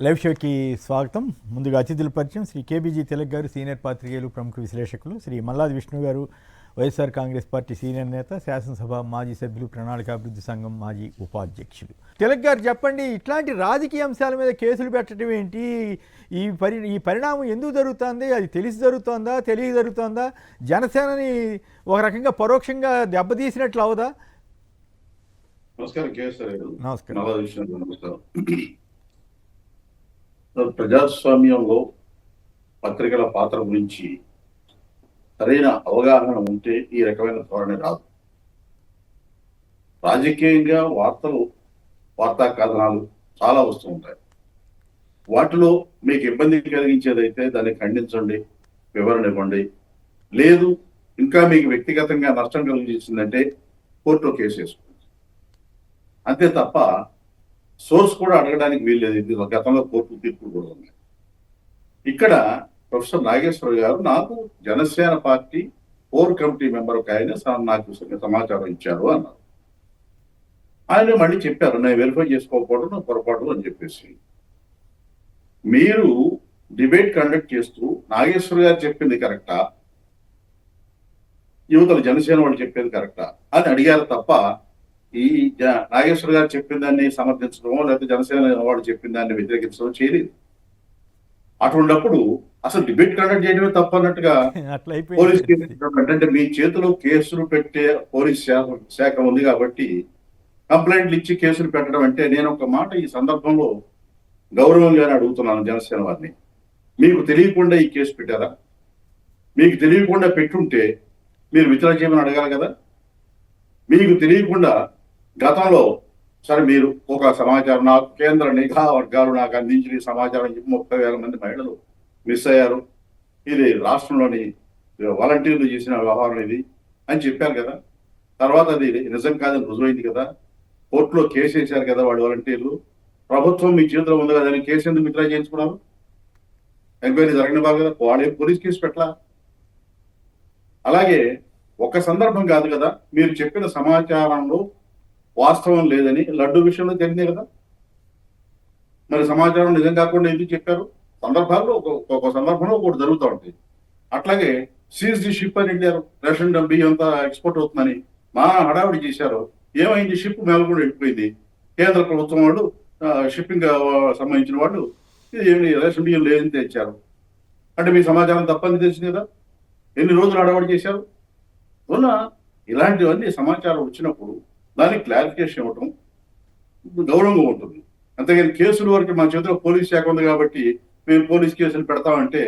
Live షోకి స్వాగతం. ముందుగా అతిథుల పరిచయం. శ్రీ కేబీజీ తిలక్ గారు, సీనియర్ పాత్రికేయులు, ప్రముఖ విశ్లేషకులు. శ్రీ మల్లాది విష్ణు గారు, వైఎస్ఆర్ కాంగ్రెస్ పార్టీ సీనియర్ నేత, శాసనసభ మాజీ సభ్యులు, ప్రణాళికాభివృద్ధి సంఘం మాజీ ఉపాధ్యక్షులు. తిలక్ గారు చెప్పండి, ఇట్లాంటి రాజకీయ అంశాల మీద కేసులు పెట్టడం ఏంటి? ఈ పరిణామం ఎందుకు జరుగుతుంది? అది తెలిసి జరుగుతోందా, తెలియ జరుగుతోందా? జనసేనని ఒక రకంగా పరోక్షంగా దెబ్బతీసినట్లు అవదా? నమస్కారం. ప్రజాస్వామ్యంలో పత్రికల పాత్ర గురించి సరైన అవగాహన ఉంటే ఈ రకమైన ధోరణి రాదు. రాజకీయంగా వార్తా కథనాలు చాలా వస్తూ ఉంటాయి. వాటిలో మీకు ఇబ్బంది కలిగించేదైతే దాన్ని ఖండించండి, వివరణ ఇవ్వండి. లేదు ఇంకా మీకు వ్యక్తిగతంగా నష్టం కలిగించిందంటే కోర్టులో కేసు వేసుకోండి. అంతే తప్ప సోర్స్ కూడా అడగడానికి వీల్లేదు. ఇది గతంలో కోర్టు తీర్పులు కూడా ఉన్నాయి. ఇక్కడ ప్రొఫెసర్ నాగేశ్వర గారు నాకు Janasena party core committee member ఒక ఆయన నాకు సమాచారం ఇచ్చారు అన్నారు. ఆయన మళ్ళీ చెప్పారు, నేను వెరిఫై చేసుకోకపోవడం పొరపాటు అని చెప్పేసి. మీరు డిబేట్ కండక్ట్ చేస్తూ నాగేశ్వర గారు చెప్పింది కరెక్టా, యువతల జనసేన వాళ్ళు చెప్పేది కరెక్టా అని అడిగారు తప్ప ఈ నాగేశ్వర గారు చెప్పిన దాన్ని సమర్థించడం లేకపోతే జనసేన వాళ్ళు చెప్పిన దాన్ని వ్యతిరేకించడం చేయలేదు. అటువంటిప్పుడు అసలు డిబేట్ కండక్ట్ చేయడమే తప్పు అన్నట్టుగా పోలీస్ అంటే మీ చేతిలో కేసులు పెట్టే పోలీస్ శాఖ ఉంది కాబట్టి కంప్లైంట్లు ఇచ్చి కేసులు పెట్టడం అంటే, నేను ఒక మాట ఈ సందర్భంలో గౌరవంగానే అడుగుతున్నాను జనసేన వారిని, మీకు తెలియకుండా ఈ కేసు పెట్టారా? మీకు తెలియకుండా పెట్టుంటే మీరు విత్డ్రా చేయమని అడగాలి కదా. మీకు తెలియకుండా గతంలో సరే మీరు ఒక సమాచారం, నాకు కేంద్ర నిఘా వర్గాలు నాకు అందించిన సమాచారం 30,000 మంది మహిళలు మిస్ అయ్యారు, ఇది రాష్ట్రంలోని వాలంటీర్లు చేసిన వ్యవహారం ఇది అని చెప్పారు కదా. తర్వాత అది నిజం కాదని రుజువైంది కదా, కోర్టులో కేసు వేశారు కదా వాడు వాలంటీర్లు. ప్రభుత్వం మీ చేతిలో ఉంది కదా, కేసు ఎందుకు విత్డ్రా చేయించుకున్నారు? ఎంక్వైరీ జరగని బాగా కదా, వాడే పోలీస్ కేసు పెట్టలా. అలాగే ఒక సందర్భం కాదు కదా, మీరు చెప్పిన సమాచారంలో వాస్తవం లేదని లడ్డు విషయంలో తెలియదే కదా. మరి సమాచారం నిజం కాకుండా ఎందుకు చెప్పారు? సందర్భాల్లో ఒక సందర్భంలో ఒకటి జరుగుతూ ఉంటాయి. అట్లాగే సీజ్ ది షిప్ అని వెళ్ళారు, రేషన్ బియ్యం అంతా ఎక్స్పోర్ట్ అవుతుందని మా హడావిడి చేశారు. ఏమైంది? షిప్ మేలకుండా వెళ్ళిపోయింది. కేంద్ర ప్రభుత్వం వాళ్ళు షిప్పింగ్ సంబంధించిన వాళ్ళు ఇది రేషన్ బియ్యం లేదని తెచ్చారు అంటే మీ సమాచారం తప్పని తెలిసింది కదా. ఎన్ని రోజులు హడావిడి చేశారు? అవునా? ఇలాంటివన్నీ సమాచారం వచ్చినప్పుడు దానికి క్లారిఫికేషన్ ఇవ్వటం గౌరవంగా ఉంటుంది. అంతేగాని కేసుల వరకు మా చేతిలో పోలీస్ శాఖ ఉంది కాబట్టి మేము పోలీస్ కేసులు పెడతామంటే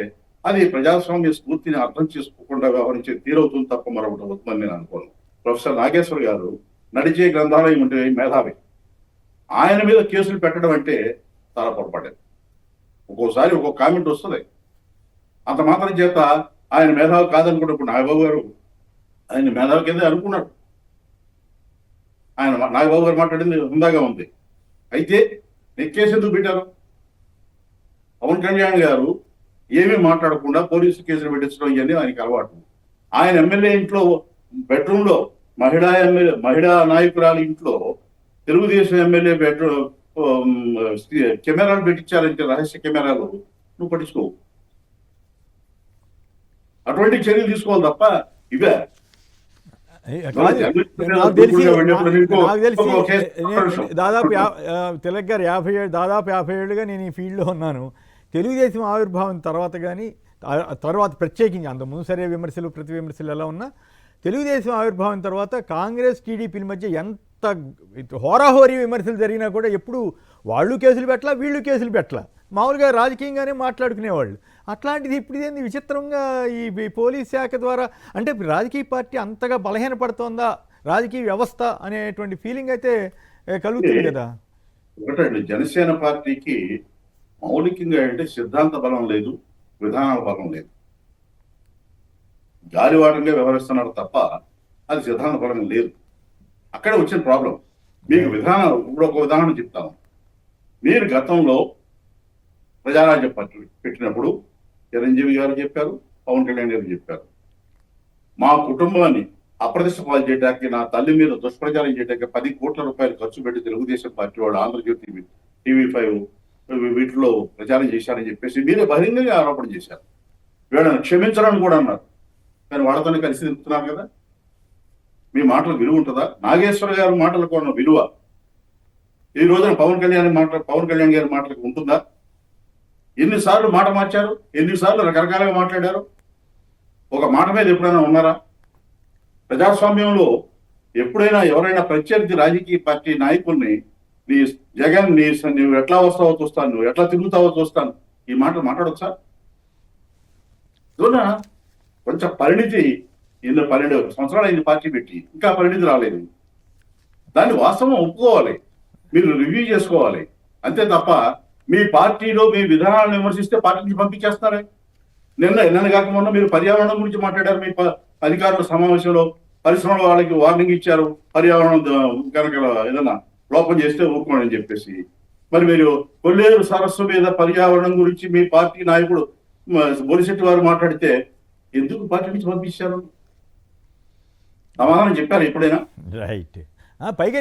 అది ప్రజాస్వామ్య స్ఫూర్తిని అర్థం చేసుకోకుండా వ్యవహరించే తీరవుతుంది తప్ప మరొకటి అవుతుందని నేను అనుకోను. ప్రొఫెసర్ నాగేశ్వర గారు నడిచే గ్రంథాలయం ఉంటే మేధావి, ఆయన మీద కేసులు పెట్టడం అంటే చాలా పొరపాటు. ఒక్కోసారి ఒక్కొక్క కామెంట్ వస్తుంది, అంత మాత్రం చేత ఆయన మేధావి కాదనుకున్నప్పుడు నాగబాబు గారు ఆయన మేధావి కింద అనుకున్నాడు. ఆయన నాగబాబు గారు మాట్లాడింది హుందాగా ఉంది. అయితే కేసు ఎందుకు పెట్టారు? పవన్ కళ్యాణ్ గారు ఏమీ మాట్లాడకుండా పోలీసు కేసులు పెట్టించడం ఇవన్నీ ఆయనకి అలవాటు. ఆయన ఎమ్మెల్యే ఇంట్లో బెడ్రూమ్లో మహిళా నాయకురాలి ఇంట్లో తెలుగుదేశం ఎమ్మెల్యే బెడ్రూమ్ కెమెరాలు పెట్టించారంటే, రహస్య కెమెరాలు, నువ్వు పట్టించుకోవు. అటువంటి చర్యలు తీసుకోవాలి తప్ప ఇవే దాదాపు తిలక్ గారు 50 ఏళ్ళుగా నేను ఈ ఫీల్డ్లో ఉన్నాను. తెలుగుదేశం ఆవిర్భావం తర్వాత కానీ తర్వాత ప్రత్యేకించి అంతకుముందు సరే విమర్శలు ప్రతి విమర్శలు ఎలా ఉన్నా, తెలుగుదేశం ఆవిర్భావం తర్వాత కాంగ్రెస్ టీడీపీల మధ్య ఎంత హోరాహోరీ విమర్శలు జరిగినా కూడా ఎప్పుడు వాళ్ళు కేసులు పెట్టలా, వీళ్ళు కేసులు పెట్టలా, మామూలుగా రాజకీయంగానే మాట్లాడుకునేవాళ్ళు. అట్లాంటిది ఇప్పుడు ఏంది విచిత్రంగా ఈ పోలీస్ శాఖ ద్వారా, అంటే రాజకీయ పార్టీ అంతగా బలహీనపడుతోందా రాజకీయ వ్యవస్థ అనేటువంటి ఫీలింగ్ అయితే కలుగుతుంది కదా. ఒకటండి, జనసేన పార్టీకి మౌలికంగా అంటే సిద్ధాంత బలం లేదు, విధానాల బలం లేదు. గాలివాటంగా వ్యవహరిస్తున్నారు తప్ప అది సిద్ధాంత బలం లేదు. అక్కడ వచ్చిన ప్రాబ్లం. మీకు విధానం ఇప్పుడు ఒక ఉదాహరణ చెప్తాను. మీరు గతంలో ప్రజారాజ్య పార్టీ పెట్టినప్పుడు చిరంజీవి గారు చెప్పారు, పవన్ కళ్యాణ్ గారు చెప్పారు, మా కుటుంబాన్ని అప్రతిష్ట పాలు చేయడానికి, నా తల్లి మీద దుష్ప్రచారం చేయడానికి 10 కోట్ల రూపాయలు ఖర్చు పెట్టి తెలుగుదేశం పార్టీ వాళ్ళు ఆంధ్రజ్యోతి, TV5 వీటిలో ప్రచారం చేశారని చెప్పేసి మీరే బహిరంగంగా ఆరోపణ చేశారు. వీళ్ళని క్షమించాలని కూడా అన్నారు. కానీ వాళ్ళతోనే కలిసి తిరుగుతున్నారు కదా. మీ మాటలకు విలువ ఉంటుందా? నాగేశ్వర గారి మాటలకు ఉన్న విలువ ఈ రోజున పవన్ కళ్యాణ్ గారి మాటలకు ఉంటుందా? ఎన్నిసార్లు మాట మార్చారు, ఎన్నిసార్లు రకరకాలుగా మాట్లాడారు. ఒక మాట మీద ఎప్పుడైనా ఉన్నారా? ప్రజాస్వామ్యంలో ఎప్పుడైనా ఎవరైనా ప్రత్యర్థి రాజకీయ పార్టీ నాయకుల్ని నీ జగన్ నువ్వు ఎట్లా వస్తావో చూస్తాను, నువ్వు ఎట్లా తిరుగుతావో చూస్తాను, ఈ మాటలు మాట్లాడొచ్చా? చూడ కొంచెం పరిణితి, 12 సంవత్సరాలు అయింది పార్టీ పెట్టి, ఇంకా పరిణితి రాలేదు. దాన్ని వాస్తవం ఒప్పుకోవాలి, మీరు రివ్యూ చేసుకోవాలి. అంతే తప్ప మీ పార్టీలో మీ విధానాలను విమర్శిస్తే పార్టీ నుంచి పంపించేస్తారే. నిన్న కాక మొన్న మీరు పర్యావరణం గురించి మాట్లాడారు. మీ అధికారుల సమావేశంలో పరిశ్రమల వాళ్ళకి వార్నింగ్ ఇచ్చారు, పర్యావరణం కనుక ఏదైనా లోపం చేస్తే ఊరుకోండి అని చెప్పేసి. మరి మీరు కొల్లేరు సరస్సు మీద పర్యావరణం గురించి మీ పార్టీ నాయకుడు బొలిశెట్టి వారు మాట్లాడితే ఎందుకు పార్టీ నుంచి పంపించారు? సమాధానం చెప్పారు ఎప్పుడైనా? రైట్. పైగా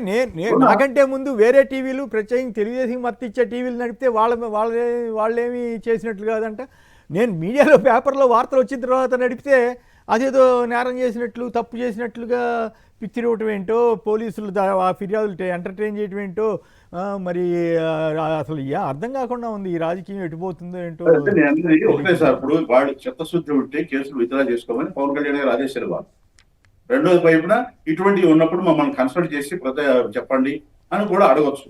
నాకంటే ముందు వేరే టీవీలు, ప్రత్యేకంగా తెలుగుదేశం మత్తిచ్చే టీవీలు నడిపితే వాళ్ళేమి చేసినట్లు కాదంట. నేను మీడియాలో పేపర్లో వార్తలు వచ్చిన తర్వాత నడిపితే అదేదో నేరం చేసినట్లు, తప్పు చేసినట్లుగా పిక్చర్ ఇవ్వటం ఏంటో, పోలీసులు ఆ ఫిర్యాదులు ఎంటర్టైన్ చేయటం ఏంటో, మరి అసలు అర్థం కాకుండా ఉంది ఈ రాజకీయం ఎటుపోతుందో ఏంటో. ఒకటే సార్, ఇప్పుడు వాళ్ళు చిత్తశుద్ధి ఉంటే కేసులు విత్డ్రా చేసుకోమని పవన్ కళ్యాణ్ గారు ఆదేశాలు ఇవ్వాలి. రెండోది వైపున ఇటువంటివి ఉన్నప్పుడు మమ్మల్ని కన్సల్ట్ చేసి చెప్పండి అని కూడా అడగచ్చు.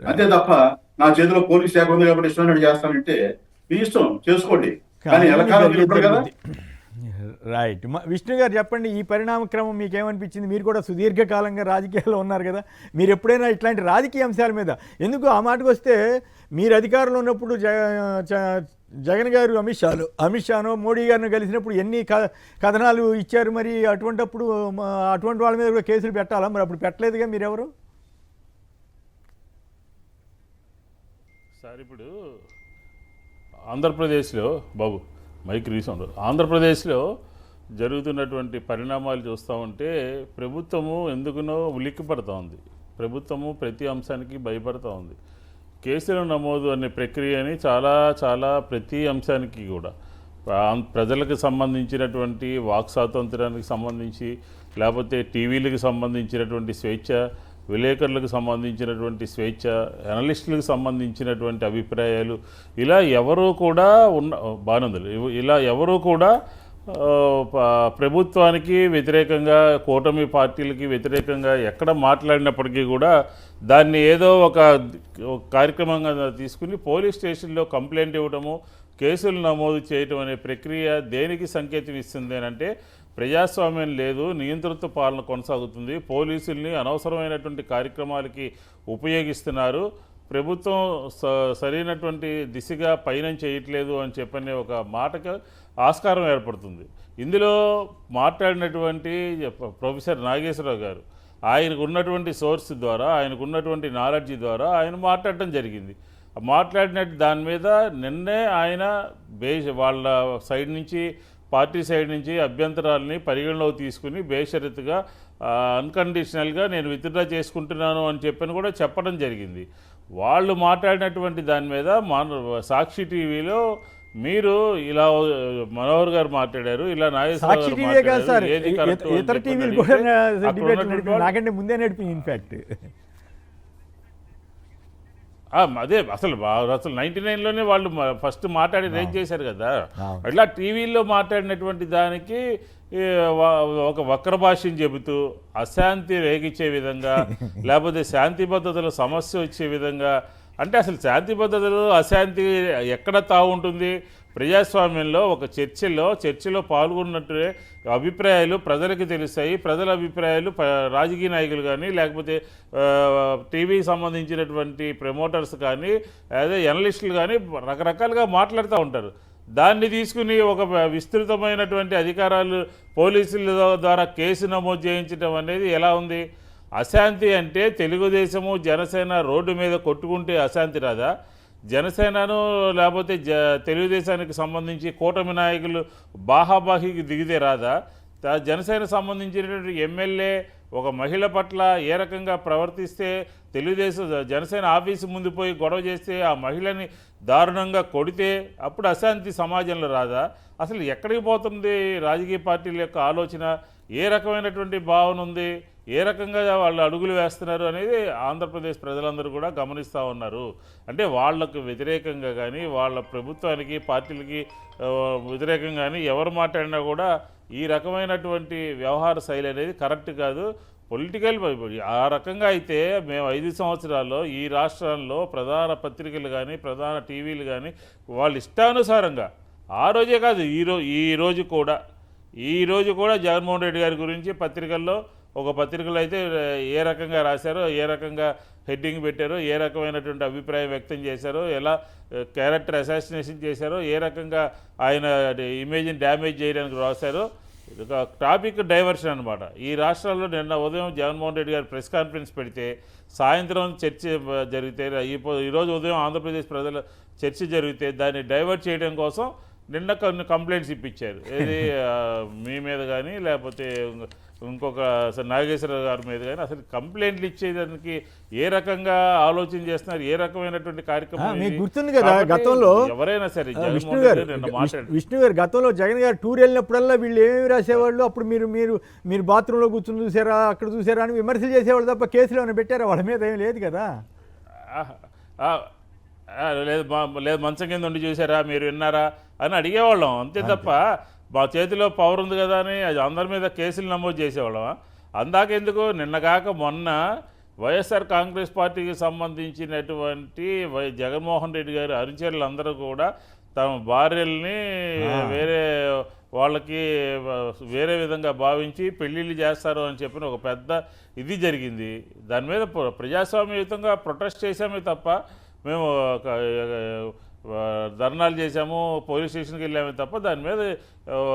అంతే తప్ప నా చేతిలో పోలీస్ శాఖ ఉంది కాబట్టి ఇష్టం చేస్తానంటే మీ ఇష్టం, చేసుకోండి. కానీ ఎలకాలం కదా. రైట్. విష్ణు గారు చెప్పండి, ఈ పరిణామ క్రమం మీకేమనిపించింది? మీరు కూడా సుదీర్ఘకాలంగా రాజకీయాల్లో ఉన్నారు కదా, మీరు ఎప్పుడైనా ఇట్లాంటి రాజకీయ అంశాల మీద, ఎందుకు ఆ మాటకు వస్తే మీరు అధికారంలో ఉన్నప్పుడు జగన్ గారు అమిత్ షాను మోడీ గారిని కలిసినప్పుడు ఎన్ని కథనాలు ఇచ్చారు. మరి అటువంటి వాళ్ళ మీద కూడా కేసులు పెట్టాలా? మరి అప్పుడు పెట్టలేదుగా మీరెవరు? సార్ ఇప్పుడు ఆంధ్రప్రదేశ్లో ఆంధ్రప్రదేశ్లో జరుగుతున్నటువంటి పరిణామాలు చూస్తూ ఉంటే ప్రభుత్వము ఎందుకునో ఉలిక్కి పడుతూ ఉంది. ప్రభుత్వము ప్రతి అంశానికి భయపడుతూ ఉంది. కేసుల నమోదు అనే ప్రక్రియని చాలా ప్రతి అంశానికి కూడా ప్రజలకు సంబంధించినటువంటి వాక్ స్వాతంత్రానికి సంబంధించి, లేకపోతే టీవీలకు సంబంధించినటువంటి స్వేచ్ఛ, విలేకరులకు సంబంధించినటువంటి స్వేచ్ఛ, అనలిస్టులకు సంబంధించినటువంటి అభిప్రాయాలు, ఇలా ఎవరూ కూడా ఇలా ఎవరూ కూడా ప్రభుత్వానికి వ్యతిరేకంగా, కూటమి పార్టీలకి వ్యతిరేకంగా ఎక్కడ మాట్లాడినప్పటికీ కూడా దాన్ని ఏదో ఒక కార్యక్రమంగా తీసుకుని పోలీస్ స్టేషన్లో కంప్లైంట్ ఇవ్వడము, కేసులు నమోదు చేయటం అనే ప్రక్రియ దేనికి సంకేతం ఇస్తుంది అని అంటే, ప్రజాస్వామ్యం లేదు, నియంతృత్వ పాలన కొనసాగుతుంది, పోలీసుల్ని అనవసరమైనటువంటి కార్యక్రమాలకి ఉపయోగిస్తున్నారు, ప్రభుత్వం సరైనటువంటి దిశగా పయనం చేయట్లేదు అని చెప్పనే ఒక మాటకు ఆస్కారం ఏర్పడుతుంది. ఇందులో మాట్లాడినటువంటి ప్రొఫెసర్ నాగేశ్వరరావు గారు ఆయనకు ఉన్నటువంటి సోర్స్ ద్వారా, ఆయనకు ఉన్నటువంటి నాలెడ్జ్ ద్వారా ఆయన మాట్లాడటం జరిగింది. మాట్లాడిన దాని మీద నిన్నే ఆయన వాళ్ళ సైడ్ నుంచి, పార్టీ సైడ్ నుంచి అభ్యంతరాలని పరిగణలోకి తీసుకుని బేషరతుగా అన్కండిషనల్గా నేను విత్డ్రా చేసుకుంటున్నాను అని చెప్పని కూడా చెప్పడం జరిగింది. వాళ్ళు మాట్లాడినటువంటి దాని మీద సాక్షి టీవీలో మీరు ఇలా మనోహర్ గారు మాట్లాడారు, ఇలా నాగేశ్వరరావు నాకంటే ముందే నడిపింది. ఇన్ఫాక్ట్ అదే అసలు 99లోనే వాళ్ళు ఫస్ట్ మాట్లాడి రేజ్ చేశారు కదా. అట్లా టీవీలో మాట్లాడినటువంటి దానికి ఒక వక్ర భాష్యం చెబుతూ అశాంతి రేగించే విధంగా, లేకపోతే శాంతి భద్రతల సమస్య వచ్చే విధంగా, అంటే అసలు శాంతి భద్రతలు అశాంతి ఎక్కడ తావుంటుంది? ప్రజాస్వామ్యంలో ఒక చర్చలో పాల్గొన్నట్టే అభిప్రాయాలు ప్రజలకు తెలుస్తాయి. ప్రజల అభిప్రాయాలు రాజకీయ నాయకులు కానీ, లేకపోతే టీవీకి సంబంధించినటువంటి ప్రమోటర్స్ కానీ, అదే ఎనలిస్టులు కానీ రకరకాలుగా మాట్లాడుతూ ఉంటారు. దాన్ని తీసుకుని ఒక విస్తృతమైనటువంటి అధికారాలు పోలీసుల ద్వారా కేసు నమోదు చేయించడం అనేది ఎలా ఉంది? అశాంతి అంటే తెలుగుదేశము జనసేన రోడ్డు మీద కొట్టుకుంటే అశాంతి రాదా? జనసేనను లేకపోతే తెలుగుదేశానికి సంబంధించి కూటమి నాయకులు బాహాబాహికి దిగితే రాదా? జనసేన సంబంధించినటువంటి ఎమ్మెల్యే ఒక మహిళ పట్ల ఏ రకంగా ప్రవర్తిస్తే తెలుగుదేశం జనసేన ఆఫీసు ముందు పోయి గొడవ చేస్తే ఆ మహిళని దారుణంగా కొడితే అప్పుడు అశాంతి సమాజంలో రాదా? అసలు ఎక్కడికి పోతుంది రాజకీయ పార్టీల యొక్క ఆలోచన? ఏ రకమైనటువంటి భావన ఉంది? ఏ రకంగా వాళ్ళు అడుగులు వేస్తున్నారు అనేది ఆంధ్రప్రదేశ్ ప్రజలందరూ కూడా గమనిస్తూ ఉన్నారు. అంటే వాళ్లకు వ్యతిరేకంగా కానీ వాళ్ళ ప్రభుత్వానికి పార్టీలకి వ్యతిరేకంగా కానీ ఎవరు మాట్లాడినా కూడా ఈ రకమైనటువంటి వ్యవహార శైలి అనేది కరెక్ట్ కాదు. పొలిటికల్ ఆ రకంగా అయితే మేము 5 సంవత్సరాల్లో ఈ రాష్ట్రాల్లో ప్రధాన పత్రికలు కానీ ప్రధాన టీవీలు కానీ వాళ్ళ ఇష్టానుసారంగా ఆ రోజే కాదు ఈ రోజు కూడా జగన్మోహన్ రెడ్డి గారి గురించి పత్రికల్లో ఒక పత్రికలో అయితే ఏ రకంగా రాశారో, ఏ రకంగా హెడ్డింగ్ పెట్టారో, ఏ రకమైనటువంటి అభిప్రాయం వ్యక్తం చేశారో, ఎలా క్యారెక్టర్ అసాసినేషన్ చేశారో, ఏ రకంగా ఆయన ఇమేజ్ని డ్యామేజ్ చేయడానికి రాశారో, ఒక టాపిక్ డైవర్షన్ అనమాట. ఈ రాష్ట్రాల్లో నిన్న ఉదయం జగన్మోహన్ రెడ్డి గారు ప్రెస్ కాన్ఫరెన్స్ పెడితే సాయంత్రం చర్చ జరిగితే ఈరోజు ఉదయం ఆంధ్రప్రదేశ్ ప్రజల చర్చ జరిగితే దాన్ని డైవర్ట్ చేయడం కోసం నిన్న కొన్ని కంప్లైంట్స్ ఇప్పించారు. ఏది మీ మీద కానీ లేకపోతే ఇంకొక నాగేశ్వరరావు గారి మీద కానీ అసలు కంప్లైంట్లు ఇచ్చేదానికి ఏ రకంగా ఆలోచన చేస్తున్నారు? ఏ రకమైనటువంటి కార్యక్రమం? మీకు గుర్తుంది కదా గతంలో ఎవరైనా సరే విష్ణు గారు గతంలో జగన్ గారు టూర్ వెళ్ళినప్పుడల్లా వీళ్ళు ఏమేమి రాసేవాళ్ళు? అప్పుడు మీరు బాత్రూంలో కూర్చొని చూసారా, అక్కడ చూసారా అని విమర్శలు చేసేవాళ్ళు తప్ప కేసులు ఏమైనా పెట్టారా? వాళ్ళ మీద ఏం లేదు కదా. లేదు మంచం కింద ఉండి చూసారా, మీరు విన్నారా అని అడిగేవాళ్ళం అంతే తప్ప మా చేతిలో పవర్ ఉంది కదా అని అది అందరి మీద కేసులు నమోదు చేసేవాళ్ళం. అందాకెందుకు నిన్నగాక మొన్న వైఎస్ఆర్ కాంగ్రెస్ పార్టీకి సంబంధించినటువంటి జగన్మోహన్ రెడ్డి గారి అనుచరులందరూ కూడా తమ భార్యల్ని వేరే వాళ్ళకి వేరే విధంగా భావించి పెళ్ళిళ్ళు చేస్తారు అని చెప్పిన ఒక పెద్ద ఇది జరిగింది. దాని మీద ప్రజాస్వామ్యయుతంగా ప్రొటెస్ట్ చేశామే తప్ప మేము ధర్నాలు చేశాము, పోలీస్ స్టేషన్కి వెళ్ళామే తప్ప దాని మీద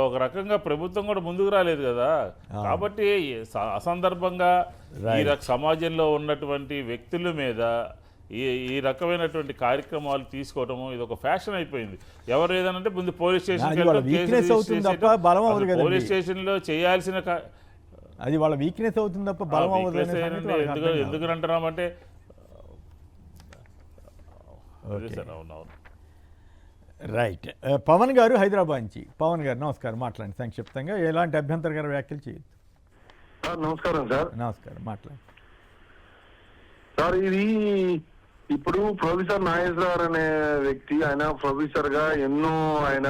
ఒక రకంగా ప్రభుత్వం కూడా ముందుకు రాలేదు కదా. కాబట్టి అసందర్భంగా ఈ సమాజంలో ఉన్నటువంటి వ్యక్తుల మీద ఈ రకమైనటువంటి కార్యక్రమాలు తీసుకోవటము ఇది ఒక ఫ్యాషన్ అయిపోయింది. ఎవరు ఏదనంటే ముందు పోలీస్ స్టేషన్లో చేయాల్సిన అది వాళ్ళ వీక్నెస్ అవుతుంది తప్ప బలం అవుతుంది. ఎందుకు అంటున్నామంటే అవునవును రైట్. పవన్ గారు హైదరాబాద్ నుంచి. పవన్ గారు నమస్కారం, మాట్లాడండి సంక్షిప్తంగా, ఎలాంటి అభ్యంతరకర వ్యాఖ్యలు చేయొద్దు. నమస్కారం సార్. నమస్కారం, మాట్లాడండి సార్. ఇది ఇప్పుడు ప్రొఫెసర్ నాగేశ్వరరావు అనే వ్యక్తి, ఆయన ప్రొఫెసర్ గా ఆయన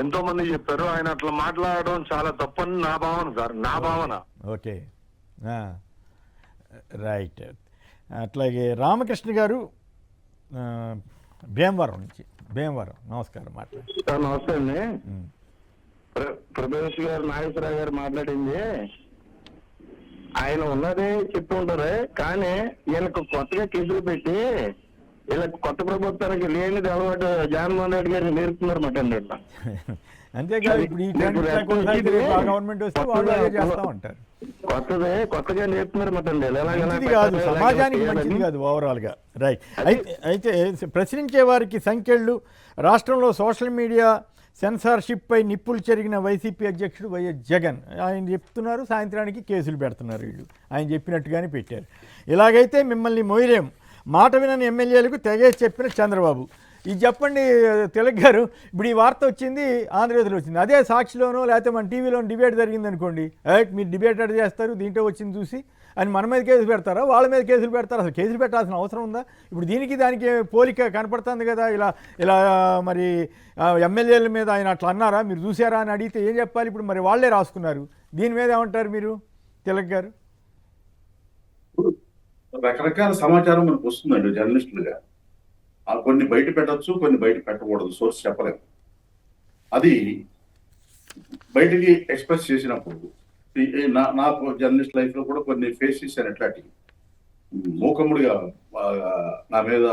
ఎంతో మంది చెప్పారు. ఆయన అట్లా మాట్లాడడం చాలా తప్పని నా భావన సార్, నా భావన. Okay right. అట్లాగే రామకృష్ణ గారు భీమవరం నుంచి. భీమవరం నమస్కారం, మాట్లాడండి. నమస్తే అండి. ప్రొఫెసర్ గారు నాగేశ్వరరావు గారు మాట్లాడింది ఆయన ఉన్నదే చెప్పి ఉంటారు, కానీ వీళ్ళకి కొత్తగా కేసులు పెట్టి వీళ్ళకి కొత్త ప్రభుత్వానికి లేనిది అలవాటు జగన్మోహన్ రెడ్డి గారు నేర్పుతున్నారు మాట అండి. అంతేకాదు ఇప్పుడు ఈ గవర్నమెంట్ వస్తే వాళ్ళు అదే చేస్తూ ఉంటారు. కొత్తగా నేర్పుతున్నారు మాట అండి. కాదు, సమాజానికి మంచిది కాదు ఓవరాల్ గా. రైట్. అయితే ప్రశ్నించే వారికి సంఖ్యలు. రాష్ట్రంలో సోషల్ మీడియా సెన్సార్షిప్ పై నిప్పులు చెరిగిన వైసీపీ అధ్యక్షుడు వైఎస్ జగన్. ఆయన చెప్తున్నారు, సాయంత్రానికి కేసులు పెడుతున్నారు వీళ్ళు. ఆయన చెప్పినట్టుగానే పెట్టారు. ఇలాగైతే మిమ్మల్ని మొయ్యలేం, మాట వినని ఎమ్మెల్యేలకు తెగేసి చెప్పిన చంద్రబాబు. ఇది చెప్పండి తిలక్ గారు. ఇప్పుడు ఈ వార్త వచ్చింది ఆంధ్రజ్యోతిలో వచ్చింది, అదే సాక్షిలోనో లేకపోతే మన టీవీలో డిబేట్ జరిగింది అనుకోండి, మీరు డిబేట్ అడ్ చేస్తారు దీంట్లో వచ్చింది చూసి అని మన మీద కేసులు పెడతారా, వాళ్ళ మీద కేసులు పెడతారా? అసలు కేసులు పెట్టాల్సిన అవసరం ఉందా? ఇప్పుడు దీనికి దానికి పోలిక కనపడుతుంది కదా. ఇలా మరి ఎమ్మెల్యేల మీద ఆయన అట్లా అన్నారా, మీరు చూసారా అని అడిగితే ఏం చెప్పాలి? ఇప్పుడు మరి వాళ్ళే రాసుకున్నారు. దీని మీద ఏమంటారు మీరు తిలక్ గారు? రకరకాల సమాచారం మనకు వస్తుందండి జర్నలిస్టులుగా. కొన్ని బయట పెట్టచ్చు, కొన్ని బయట పెట్టకూడదు, సోర్స్ చెప్పలేము. అది బయటికి ఎక్స్ప్రెస్ చేసినప్పుడు నాకు జర్నలిస్ట్ లైఫ్ లో కూడా కొన్ని ఫేస్ చేశాను. ఎట్లాంటివి మూకముడిగా నా మీద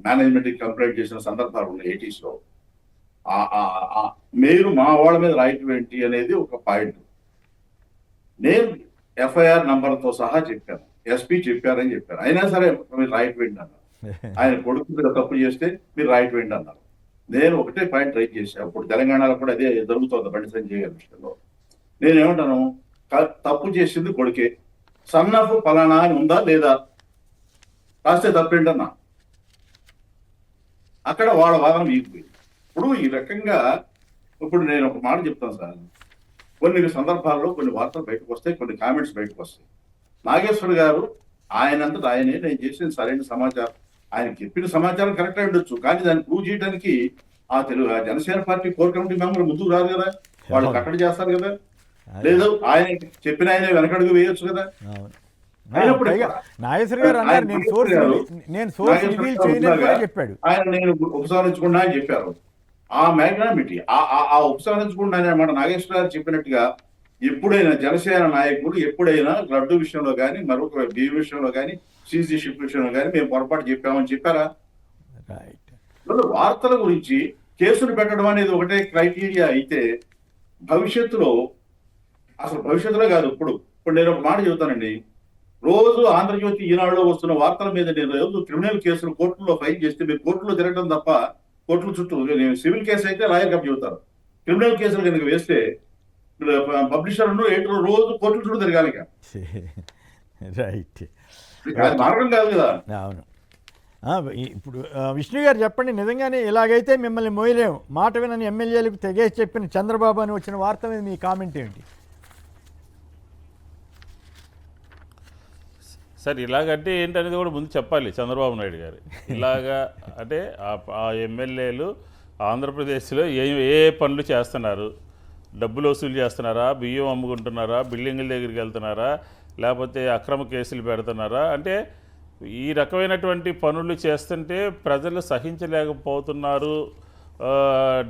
మేనేజ్మెంట్ కంప్లైంట్ చేసిన సందర్భాలు ఉన్నాయి 80s లో. మీరు మా వాళ్ళ మీద రాయటం ఏంటి అనేది ఒక పాయింట్. నేను ఎఫ్ఐఆర్ నంబర్తో సహా చెప్పాను, ఎస్పీ చెప్పారని చెప్పాను. అయినా సరే మీరు రాయటం ఏంటి అన్నారు. ఆయన కొడుకు తప్పు చేస్తే మీరు రాయటం ఏంటి అన్నారు. నేను ఒకటే పాయింట్ రైట్ చేశాను. ఇప్పుడు తెలంగాణలో కూడా అదే జరుగుతుంది బండి సంజయ్ గారి విషయంలో. నేనేమంటాను, తప్పు చేసింది కొడుకే, సన్నఫ్ ఫలానా అని ఉందా లేదా, రాస్తే తప్పేంటన్నా. అక్కడ వాళ్ళ వాదన వీగిపోయింది. ఇప్పుడు ఈ రకంగా ఇప్పుడు నేను ఒక మాట చెప్తాను సార్, కొన్ని సందర్భాల్లో కొన్ని వార్తలు బయటకు వస్తాయి, కొన్ని కామెంట్స్ బయటకు వస్తాయి. నాగేశ్వర్ గారు ఆయనంతటా ఆయనే నేను చేసిన సరైన సమాచారం, ఆయన చెప్పిన సమాచారం కరెక్ట్ అయి ఉండొచ్చు, కానీ దాన్ని ప్రూవ్ చేయడానికి ఆ Janasena party core committee member ముందుకు రాదు కదా, వాళ్ళు కట్టడి చేస్తారు కదా, లేదు ఆయన చెప్పిన ఆయన వెనకడుగు వేయొచ్చు కదా. అయినప్పుడు నాగేశ్వర గారు అన్నారు నేను సోర్స్ రివీల్ చేయనని కూడా చెప్పాడు. ఆయన నేను ఉపసంహరించుకున్నా అని చెప్పారు. ఆ మ్యాగ్నామిటీ ఆ ఉపసంహరించుకున్నా అన్నమాట నాగేశ్వర గారు చెప్పినట్టుగా ఎప్పుడైనా జనసేన నాయకులు ఎప్పుడైనా లడ్డు విషయంలో కానీ మరొక బియ్యం విషయంలో కానీ సీసీ షిప్ విషయంలో కానీ మేము పొరపాటు చెప్పామని చెప్పారా? వార్తల గురించి కేసులు పెట్టడం అనేది ఒకటే క్రైటీరియా అయితే భవిష్యత్తులో, అసలు భవిష్యత్తులో కాదు ఇప్పుడు నేను ఒక మాట చెబుతానండి. రోజు ఆంధ్రజ్యోతి ఈనాడులో వస్తున్న వార్తల మీద నేను రోజు క్రిమినల్ కేసులు కోర్టులో ఫైల్ చేస్తే మీరు కోర్టులో తిరగడం తప్ప, కోర్టుల చుట్టూ సివిల్ కేసు అయితే లాయర్ కప్ చెబుతారు, క్రిమినల్ కేసులు కనుక వేస్తే పబ్లిషర్ ఎడిటర్ రోజు కోర్టుల చుట్టూ తిరగాలి. రైట్, మార్గం కాదు కదా. అవును. ఇప్పుడు విష్ణు గారు చెప్పండి, నిజంగానే ఇలాగైతే మిమ్మల్ని మోయలేము, మాట వినని ఎమ్మెల్యేలకు తెగేసి చెప్పిన చంద్రబాబు అని వచ్చిన వార్త మీద మీ కామెంట్ ఏమిటి? సార్ ఇలాగంటే ఏంటనేది కూడా ముందు చెప్పాలి చంద్రబాబు నాయుడు గారు. ఇలాగా అంటే ఆ ఎమ్మెల్యేలు ఆంధ్రప్రదేశ్లో ఏ పనులు చేస్తున్నారు, డబ్బులు వసూలు చేస్తున్నారా, బియ్యం అమ్ముకుంటున్నారా, బిల్డింగుల దగ్గరికి వెళ్తున్నారా, లేకపోతే అక్రమ కేసులు పెడుతున్నారా, అంటే ఈ రకమైనటువంటి పనులు చేస్తుంటే ప్రజలు సహించలేకపోతున్నారు.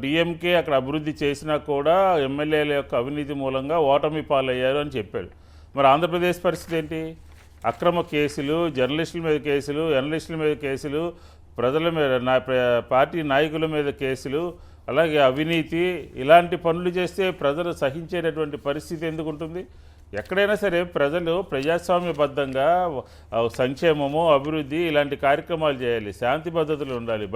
డిఎంకే అక్కడ అభివృద్ధి చేసినా కూడా ఎమ్మెల్యేల యొక్క అవినీతి మూలంగా ఓటమి పాలయ్యారు అని చెప్పాడు. మరి ఆంధ్రప్రదేశ్ పరిస్థితి ఏంటి? అక్రమ కేసులు, జర్నలిస్టుల మీద కేసులు, ఎనలిస్టుల మీద కేసులు, ప్రజల మీద పార్టీ నాయకుల మీద కేసులు, అలాగే అవినీతి, ఇలాంటి పనులు చేస్తే ప్రజలు సహించేటటువంటి పరిస్థితి ఎందుకు ఉంటుంది? ఎక్కడైనా సరే ప్రజలు ప్రజాస్వామ్యబద్ధంగా సంక్షేమము, అభివృద్ధి ఇలాంటి కార్యక్రమాలు చేయాలి, శాంతి భద్రతలు ఉండాలి,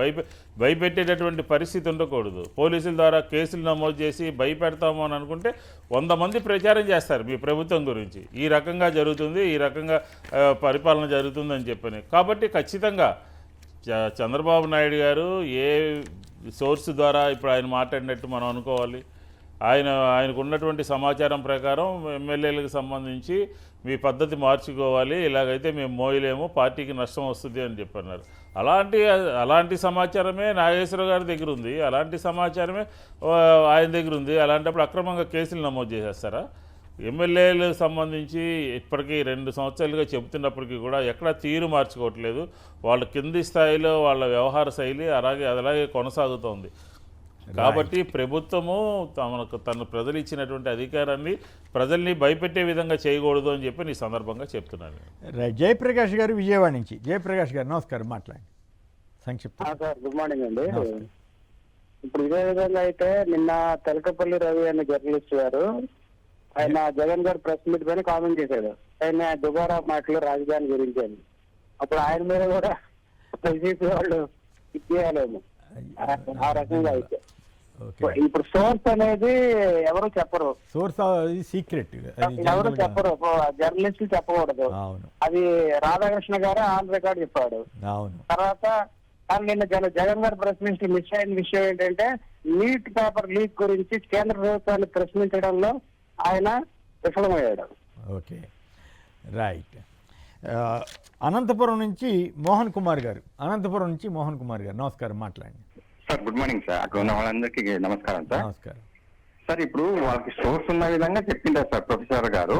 భయపెట్టేటటువంటి పరిస్థితి ఉండకూడదు. పోలీసుల ద్వారా కేసులు నమోదు చేసి భయపెడతాము అని అనుకుంటే 100 మంది ప్రచారం చేస్తారు మీ ప్రభుత్వం గురించి, ఈ రకంగా జరుగుతుంది, ఈ రకంగా పరిపాలన జరుగుతుందని చెప్పని. కాబట్టి ఖచ్చితంగా చంద్రబాబు నాయుడు గారు ఏ సోర్స్ ద్వారా ఇప్పుడు ఆయన మాట్లాడినట్టు మనం అనుకోవాలి, ఆయనకు ఉన్నటువంటి సమాచారం ప్రకారం ఎమ్మెల్యేలకు సంబంధించి మీ పద్ధతి మార్చుకోవాలి, ఇలాగైతే మేము మోయలేము, పార్టీకి నష్టం వస్తుంది అని చెప్పన్నారు. అలాంటి సమాచారమే నాగేశ్వర గారి దగ్గర ఉంది, అలాంటి సమాచారమే ఆయన దగ్గర ఉంది. అలాంటప్పుడు అక్రమంగా కేసులు నమోదు చేసేస్తారా? ఎమ్మెల్యేలకు సంబంధించి ఇప్పటికీ 2 సంవత్సరాలుగా చెబుతున్నప్పటికీ కూడా ఎక్కడా తీరు మార్చుకోవట్లేదు. వాళ్ళ కింది స్థాయిలో వాళ్ళ వ్యవహార శైలి అలాగే కొనసాగుతోంది. కాబట్టి ప్రభుత్వము తన ప్రజలు ఇచ్చినటువంటి అధికారాన్ని ప్రజల్ని భయపెట్టే విధంగా చేయకూడదు అని చెప్పి ఈ సందర్భంగా చెప్తున్నాను. జయప్రకాష్ గారు విజయవాడ నుంచి. జయప్రకాష్ గారు నమస్కారం, మాట్లాడండి సంక్షిప్త. సార్ గుడ్ మార్నింగ్ అండి. ఇప్పుడు ఇదే విధంగా అయితే నిన్న తెలకపల్లి రవి అనే జర్నలిస్ట్ గారు ఆయన జగన్ గారు ప్రెస్ మీట్ పైన కామెంట్ చేశాడు, ఆయన దుబారా మాటలు రాజధాని గురించి అని. అప్పుడు ఆయన మీద కూడా వైసీపీ వాళ్ళు ఇచ్చేయాలేమో ఆ రకంగా అయితే. ఇప్పుడు సోర్స్ అనేది ఎవరు చెప్పరు, సోర్స్ సీక్రెట్ ఎవరు చెప్పరు, జర్నలిస్టులు చెప్పకూడదు. అది రాధాకృష్ణ గారు ఆన్ రికార్డ్ చెప్పాడు. తర్వాత నిన్న జగన్ గారు ప్రశ్నించి మిస్ అయిన విషయం ఏంటంటే నీట్ పేపర్ లీక్ గురించి కేంద్ర ప్రభుత్వాన్ని ప్రశ్నించడంలో ఆయన విఫలమయ్యాడు. Okay, right. అనంతపురం నుంచి మోహన్ కుమార్ గారు. నమస్కారం, మాట్లాడండి సార్. Good morning sir. అక్కడ ఉన్న వాళ్ళందరికీ నమస్కారం సార్. నమస్కారం సార్. ఇప్పుడు వాళ్ళకి సోర్స్ ఉన్న విధంగా చెప్పింటారు సార్ ప్రొఫెసర్ గారు.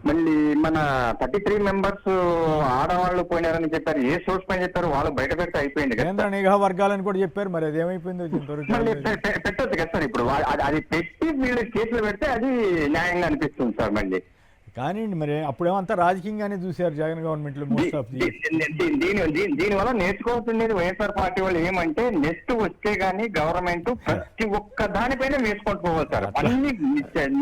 మళ్ళీ మన 33 మెంబర్స్ ఆడవాళ్ళు పోయినారని చెప్పారు. ఏ సోర్స్ పైన చెప్పారు? వాళ్ళు బయట పెడితే అయిపోయింది కదా. కేంద్ర నిఘా వర్గాలని కూడా చెప్పారు, మరి అది ఏమైపోయిందో పెట్టొచ్చు కదా సార్. ఇప్పుడు అది పెట్టి వీళ్ళు కేసులు పెడితే అది న్యాయంగా అనిపిస్తుంది సార్. మళ్ళీ కానీ మరి అప్పుడేమంతా రాజకీయంగానే చూశారు జగన్ గవర్నమెంట్ లో. మోస్ట్ ఆఫ్ దీని వల్ల నేర్చుకోవాల్సింది వైఎస్ఆర్ పార్టీ వాళ్ళు ఏమంటే నెక్స్ట్ వచ్చే గానీ గవర్నమెంట్ ప్రతి ఒక్క దానిపైన వేసుకుంటూ పోవాలి సార్. అన్ని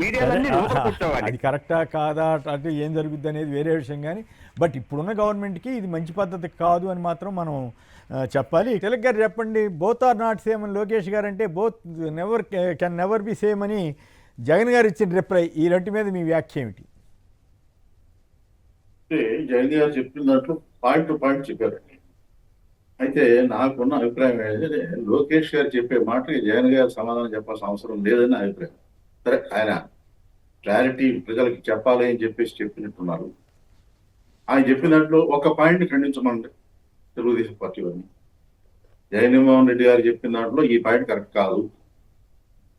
మీడియాలన్నీ కూర్చోవాలి. అది కరెక్టా కాదా అంటే ఏం జరుగుద్ది అనేది వేరే విషయం, కానీ బట్ ఇప్పుడున్న గవర్నమెంట్కి ఇది మంచి పద్ధతి కాదు అని మాత్రం మనం చెప్పాలి. తిలక్ గారు చెప్పండి, బోత్ ఆర్ నాట్ సేమ్ అని లోకేష్ గారు అంటే both can never be same అని జగన్ గారు ఇచ్చిన రిప్లై, ఈ రెంటి మీద మీ వ్యాఖ్య ఏమిటి? అంటే జగన్ గారు చెప్పిన దాంట్లో పాయింట్ టు పాయింట్ చెప్పారండి. అయితే నాకున్న అభిప్రాయం ఏంటంటే లోకేష్ గారు చెప్పే మాటకి జగన్ గారు సమాధానం చెప్పాల్సిన అవసరం లేదని నా అభిప్రాయం. సరే, ఆయన క్లారిటీ ప్రజలకి చెప్పాలి అని చెప్పేసి చెప్పినట్టున్నారు. ఆయన చెప్పిన దాంట్లో ఒక పాయింట్ ఖండించమండి తెలుగుదేశం పార్టీ వారిని. జగన్మోహన్ రెడ్డి గారు చెప్పిన దాంట్లో ఈ పాయింట్ కరెక్ట్ కాదు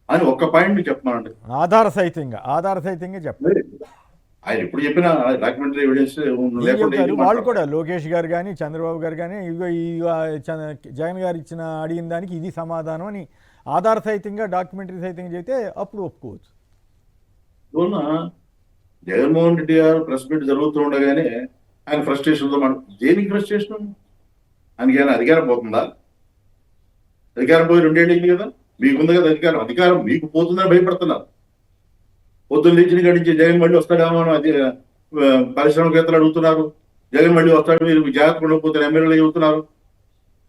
అని ఒక్క పాయింట్ చెప్పమనండి. ఆధార సహితంగా చెప్పాలి. ఆయన ఎప్పుడు చెప్పిన డాక్యుమెంటరీ ఎవిడెన్స్ లేకుండా చెప్తారు వాళ్ళు కూడా, లోకేష్ గారు కానీ చంద్రబాబు గారు కానీ, ఇదిగో ఈ జగన్ గారు అడిగిన దానికి ఇది సమాధానం అని ఆధార సహితంగా డాక్యుమెంటరీ సహితంగా చెప్తే అప్పుడు ఒప్పుకోవచ్చు. అందువలన జగన్మోహన్ రెడ్డి గారు ప్రెస్ మీట్ జరుగుతుండగానే ఆయన ఫ్రస్ట్రేషన్తో దేనికి ఫ్రస్ట్రేషన్? ఆయనకి ఏమైనా అధికారం పోతుందా? అధికారం పోయి 2 ఏళ్ళు అయింది కదా, మీకుంది కదా అధికారం మీకు పోతుందని భయపడుతున్నారు. పొద్దున్న లేచిన గడించి జగన్ మళ్ళీ వస్తాడేమో అది పారిశ్రామికవేత్తలు అడుగుతున్నారు. జగన్ మళ్ళీ వస్తాడు, మీరు జాగ్రత్త ఉండకపోతే ఎమ్మెల్యేలు చెబుతున్నారు.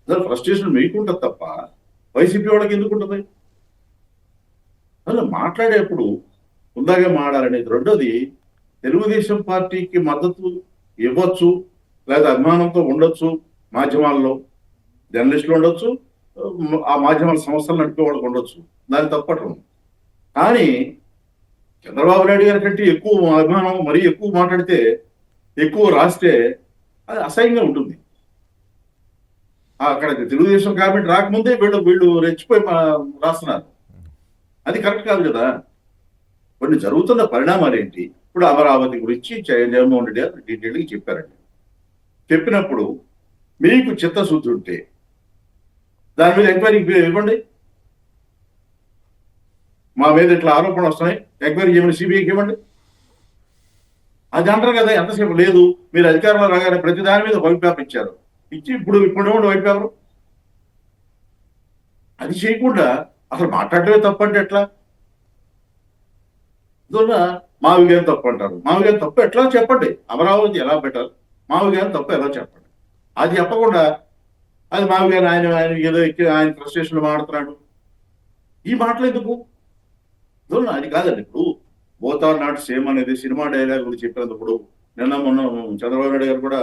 అసలు ఫ్రస్ట్రేషన్ మీకుంటుంది తప్ప వైసీపీ వాళ్ళకి ఎందుకు ఉంటుంది? అసలు మాట్లాడేప్పుడు ఉందాగా మాట్లాడాలనేది. రెండోది, తెలుగుదేశం పార్టీకి మద్దతు ఇవ్వచ్చు లేదా అభిమానంతో ఉండొచ్చు, మాధ్యమాల్లో జర్నలిస్టులు ఉండొచ్చు, ఆ మాధ్యమాల సంస్థలు నడిపే వాళ్ళకి ఉండొచ్చు, దాన్ని తప్పటం. కానీ చంద్రబాబు నాయుడు గారి కంటే ఎక్కువ అభిమానం, మరీ ఎక్కువ మాట్లాడితే, ఎక్కువ రాస్తే అది అసహ్యంగా ఉంటుంది. అక్కడ తెలుగుదేశం కాబట్టి రాకముందే వీళ్ళు రెచ్చిపోయి రాస్తున్నారు. అది కరెక్ట్ కాదు కదా. కొన్ని జరుగుతున్న పరిణామాలు ఏంటి? ఇప్పుడు అమరావతి గురించి జగన్మోహన్ రెడ్డి గారు డీటెయిల్గా చెప్పారండి. చెప్పినప్పుడు మీకు చిత్తశుద్ధి ఉంటే దాని మీద ఎంక్వైరీ ఇవ్వండి. మా మీద ఇట్లా ఆరోపణలు వస్తున్నాయి, ఎంక్వైరీ చేయమని సిబిఐకి ఇవ్వండి. అది అంటారు కదా, ఎంతసేపు లేదు మీరు అధికారంలో రాగానే ప్రతి దాని మీద వైట్ పేపర్ ఇచ్చారు. ఇచ్చి ఇప్పుడు వైట్ పేపర్ అది చేయకుండా అసలు మాట్లాడటమే తప్పంటే ఎట్లా? అందువల్ల మావి గారి తప్పు అంటారు. మావి గారి తప్పు ఎట్లా చెప్పండి, అమరావతి ఎలా పెట్టాలి, మావి గారి తప్పు ఎలా చెప్పండి. అది చెప్పకుండా అది మావి గారు ఆయన ఏదో ఆయన ఫ్రస్ట్రేషన్లో మాట్లాడుతున్నాడు, ఈ మాటలు ఎందుకు? అది కాదండి. ఇప్పుడు బోత్ ఆర్ నాట్ సేమ్ అనేది సినిమా డైలాగ్ గురించి చెప్పినప్పుడు నిన్న మొన్న చంద్రబాబు నాయుడు గారు కూడా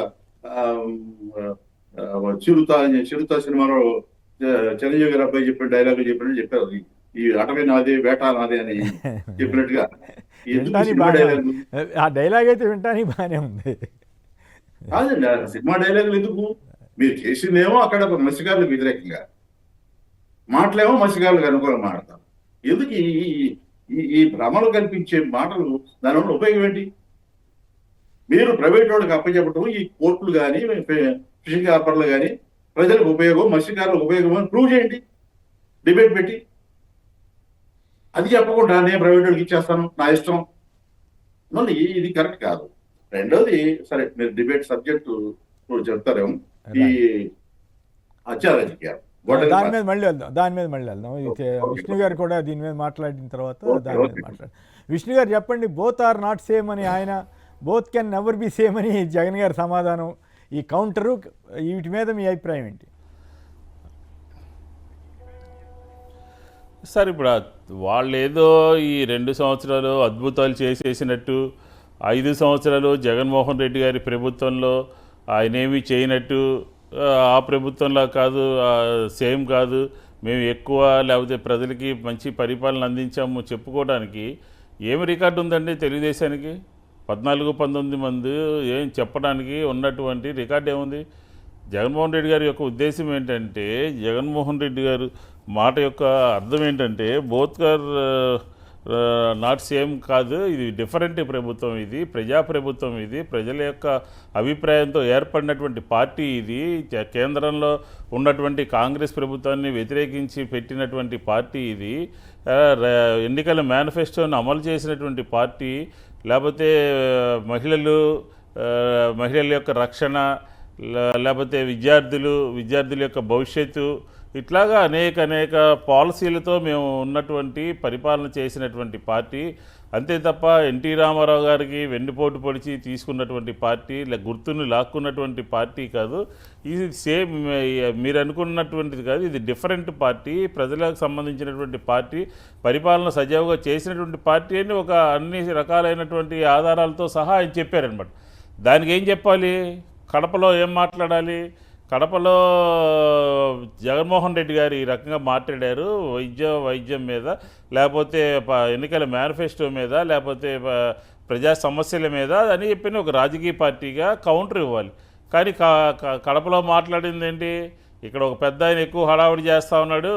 చిరుత సినిమాలో చిరంజీవి గారు అబ్బాయి చెప్పిన డైలాగ్ చెప్పినట్టు చెప్పారు. ఈ అటవీ నాదే, వేట నాదే అని చెప్పినట్టుగా. ఆ డైలాగ్ అయితే వింటానికి బాగానే ఉంది. కాదండి, సినిమా డైలాగులు ఎందుకు? మీరు చేసిందేమో అక్కడ మత్స్యకారులకు వ్యతిరేకంగా, మాటలేమో మత్స్యకారులకు అనుకూలంగా మాడతారు. ఎందుకు ఈ భ్రమలు కల్పించే మాటలు? దానివల్ల ఉపయోగం ఏంటి? మీరు ప్రైవేట్ వాళ్ళకి అప్పచెప్పటం, ఈ కోర్టులు కానీ ఫిషింగ్ వ్యాపారులు కానీ ప్రజలకు ఉపయోగం, మత్స్యకారులకు ఉపయోగం అని ప్రూవ్ చేయండి డిబేట్ పెట్టి. అది చెప్పకుండా నేను ప్రైవేట్ వాళ్ళకి ఇచ్చేస్తాను, నా ఇష్టం, మళ్ళీ ఇది కరెక్ట్ కాదు. రెండోది, సరే మీరు డిబేట్ సబ్జెక్టు చెప్తారేమో, ఈ హత్యా రాజకీయాలు దాని మీద మళ్ళీ వెళ్దాం. విష్ణు గారు కూడా దీని మీద మాట్లాడిన తర్వాత దాని మీద మాట్లాడు. విష్ణు గారు చెప్పండి, బోత్ ఆర్ నాట్ సేమ్ అని ఆయన, both can never be same అని జగన్ గారి సమాధానం, ఈ కౌంటరు, వీటి మీద మీ అభిప్రాయం ఏంటి? సార్, ఇప్పుడు వాళ్ళు ఏదో ఈ 2 సంవత్సరాలు అద్భుతాలు చేసేసినట్టు, 5 సంవత్సరాలు జగన్మోహన్ రెడ్డి గారి ప్రభుత్వంలో ఆయన ఏమీ చేయనట్టు, ఆ ప్రభుత్వంలో కాదు, సేమ్ కాదు, మేము ఎక్కువ లేకపోతే ప్రజలకి మంచి పరిపాలన అందించాము చెప్పుకోవడానికి ఏమి రికార్డు ఉందండి తెలుగుదేశానికి? 14-19 మంది ఏం చెప్పడానికి ఉన్నటువంటి రికార్డు ఏముంది? జగన్మోహన్ రెడ్డి గారి యొక్క ఉద్దేశం ఏంటంటే, జగన్మోహన్ రెడ్డి గారు మాట యొక్క అర్థం ఏంటంటే, బోత్ ఆర్ నాట్ సేమ్ కాదు, ఇది డిఫరెంట్ ప్రభుత్వం, ఇది ప్రజాప్రభుత్వం, ఇది ప్రజల యొక్క అభిప్రాయంతో ఏర్పడినటువంటి పార్టీ, ఇది కేంద్రంలో ఉన్నటువంటి కాంగ్రెస్ ప్రభుత్వాన్ని వ్యతిరేకించి పెట్టినటువంటి పార్టీ, ఇది ఎన్నికల మేనిఫెస్టోని అమలు చేసినటువంటి పార్టీ, లేకపోతే మహిళల యొక్క రక్షణ, లేకపోతే విద్యార్థుల యొక్క భవిష్యత్తు, ఇట్లాగా అనేక పాలసీలతో మేము ఉన్నటువంటి పరిపాలన చేసినటువంటి పార్టీ. అంతే తప్ప ఎన్టీ రామారావు గారికి వెన్నుపోటు పొడిచి తీసుకున్నటువంటి పార్టీ, గుర్తుని లాక్కున్నటువంటి పార్టీ కాదు. ఇది సేమ్ మీరు అనుకున్నటువంటిది కాదు, ఇది డిఫరెంట్ పార్టీ, ప్రజలకు సంబంధించినటువంటి పార్టీ, పరిపాలన సజావుగా చేసినటువంటి పార్టీ అని అన్ని రకాలైనటువంటి ఆధారాలతో సహా ఆయన చెప్పారనమాట. దానికి ఏం చెప్పాలి? కడపలో ఏం మాట్లాడాలి? కడపలో జగన్మోహన్ రెడ్డి గారు ఈ రకంగా మాట్లాడారు వైద్యం మీద, లేకపోతే ఎన్నికల మేనిఫెస్టో మీద, లేకపోతే ప్రజా సమస్యల మీద అని చెప్పి ఒక రాజకీయ పార్టీగా కౌంటర్ ఇవ్వాలి. కానీ కడపలో మాట్లాడింది ఏంటి? ఇక్కడ ఒక పెద్ద ఆయన ఎక్కువ హడావుడి చేస్తూ ఉన్నాడు,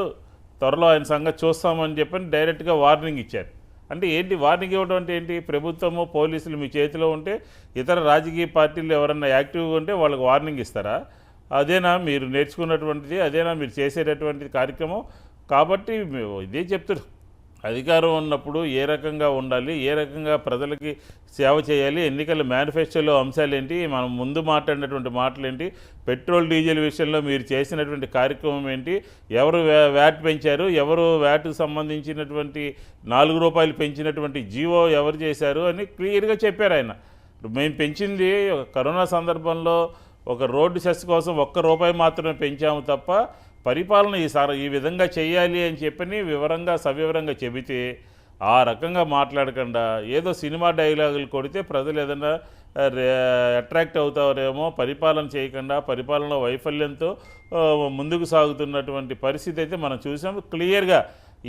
త్వరలో ఆయన సంగతి చూస్తామని చెప్పని డైరెక్ట్గా వార్నింగ్ ఇచ్చారు. అంటే ఏంటి వార్నింగ్ ఇవ్వడం అంటే ఏంటి? ప్రభుత్వము పోలీసులు మీ చేతిలో ఉంటే, ఇతర రాజకీయ పార్టీలు ఎవరన్నా యాక్టివ్గా ఉంటే వాళ్ళకి వార్నింగ్ ఇస్తారా? అదేనా మీరు నేర్చుకున్నటువంటిది? అదేనా మీరు చేసేటటువంటి కార్యక్రమం? కాబట్టి ఇదే చెప్తారు, అధికారం ఉన్నప్పుడు ఏ రకంగా ఉండాలి, ఏ రకంగా ప్రజలకి సేవ చేయాలి, ఎన్నికల మేనిఫెస్టోలో అంశాలు ఏంటి, మనం ముందు మాట్లాడినటువంటి మాటలు ఏంటి, పెట్రోల్ డీజిల్ విషయంలో మీరు చేసినటువంటి కార్యక్రమం ఏంటి, ఎవరు వ్యాట్ పెంచారు, ఎవరు వ్యాట్కు సంబంధించినటువంటి 4 రూపాయలు పెంచినటువంటి జీవో ఎవరు చేశారు అని క్లియర్గా చెప్పారు ఆయన. మేము పెంచింది కరోనా సందర్భంలో ఒక రోడ్డు సెస్ కోసం ₹1 మాత్రమే పెంచాము తప్ప పరిపాలన ఈ విధంగా చేయాలి అని చెప్పని వివరంగా సవివరంగా చెబితే, ఆ రకంగా మాట్లాడకుండా ఏదో సినిమా డైలాగులు కొడితే ప్రజలు ఏదైనా అట్రాక్ట్ అవుతారేమో, పరిపాలన చేయకుండా పరిపాలన వైఫల్యంతో ముందుకు సాగుతున్నటువంటి పరిస్థితి అయితే మనం చూసాము క్లియర్గా.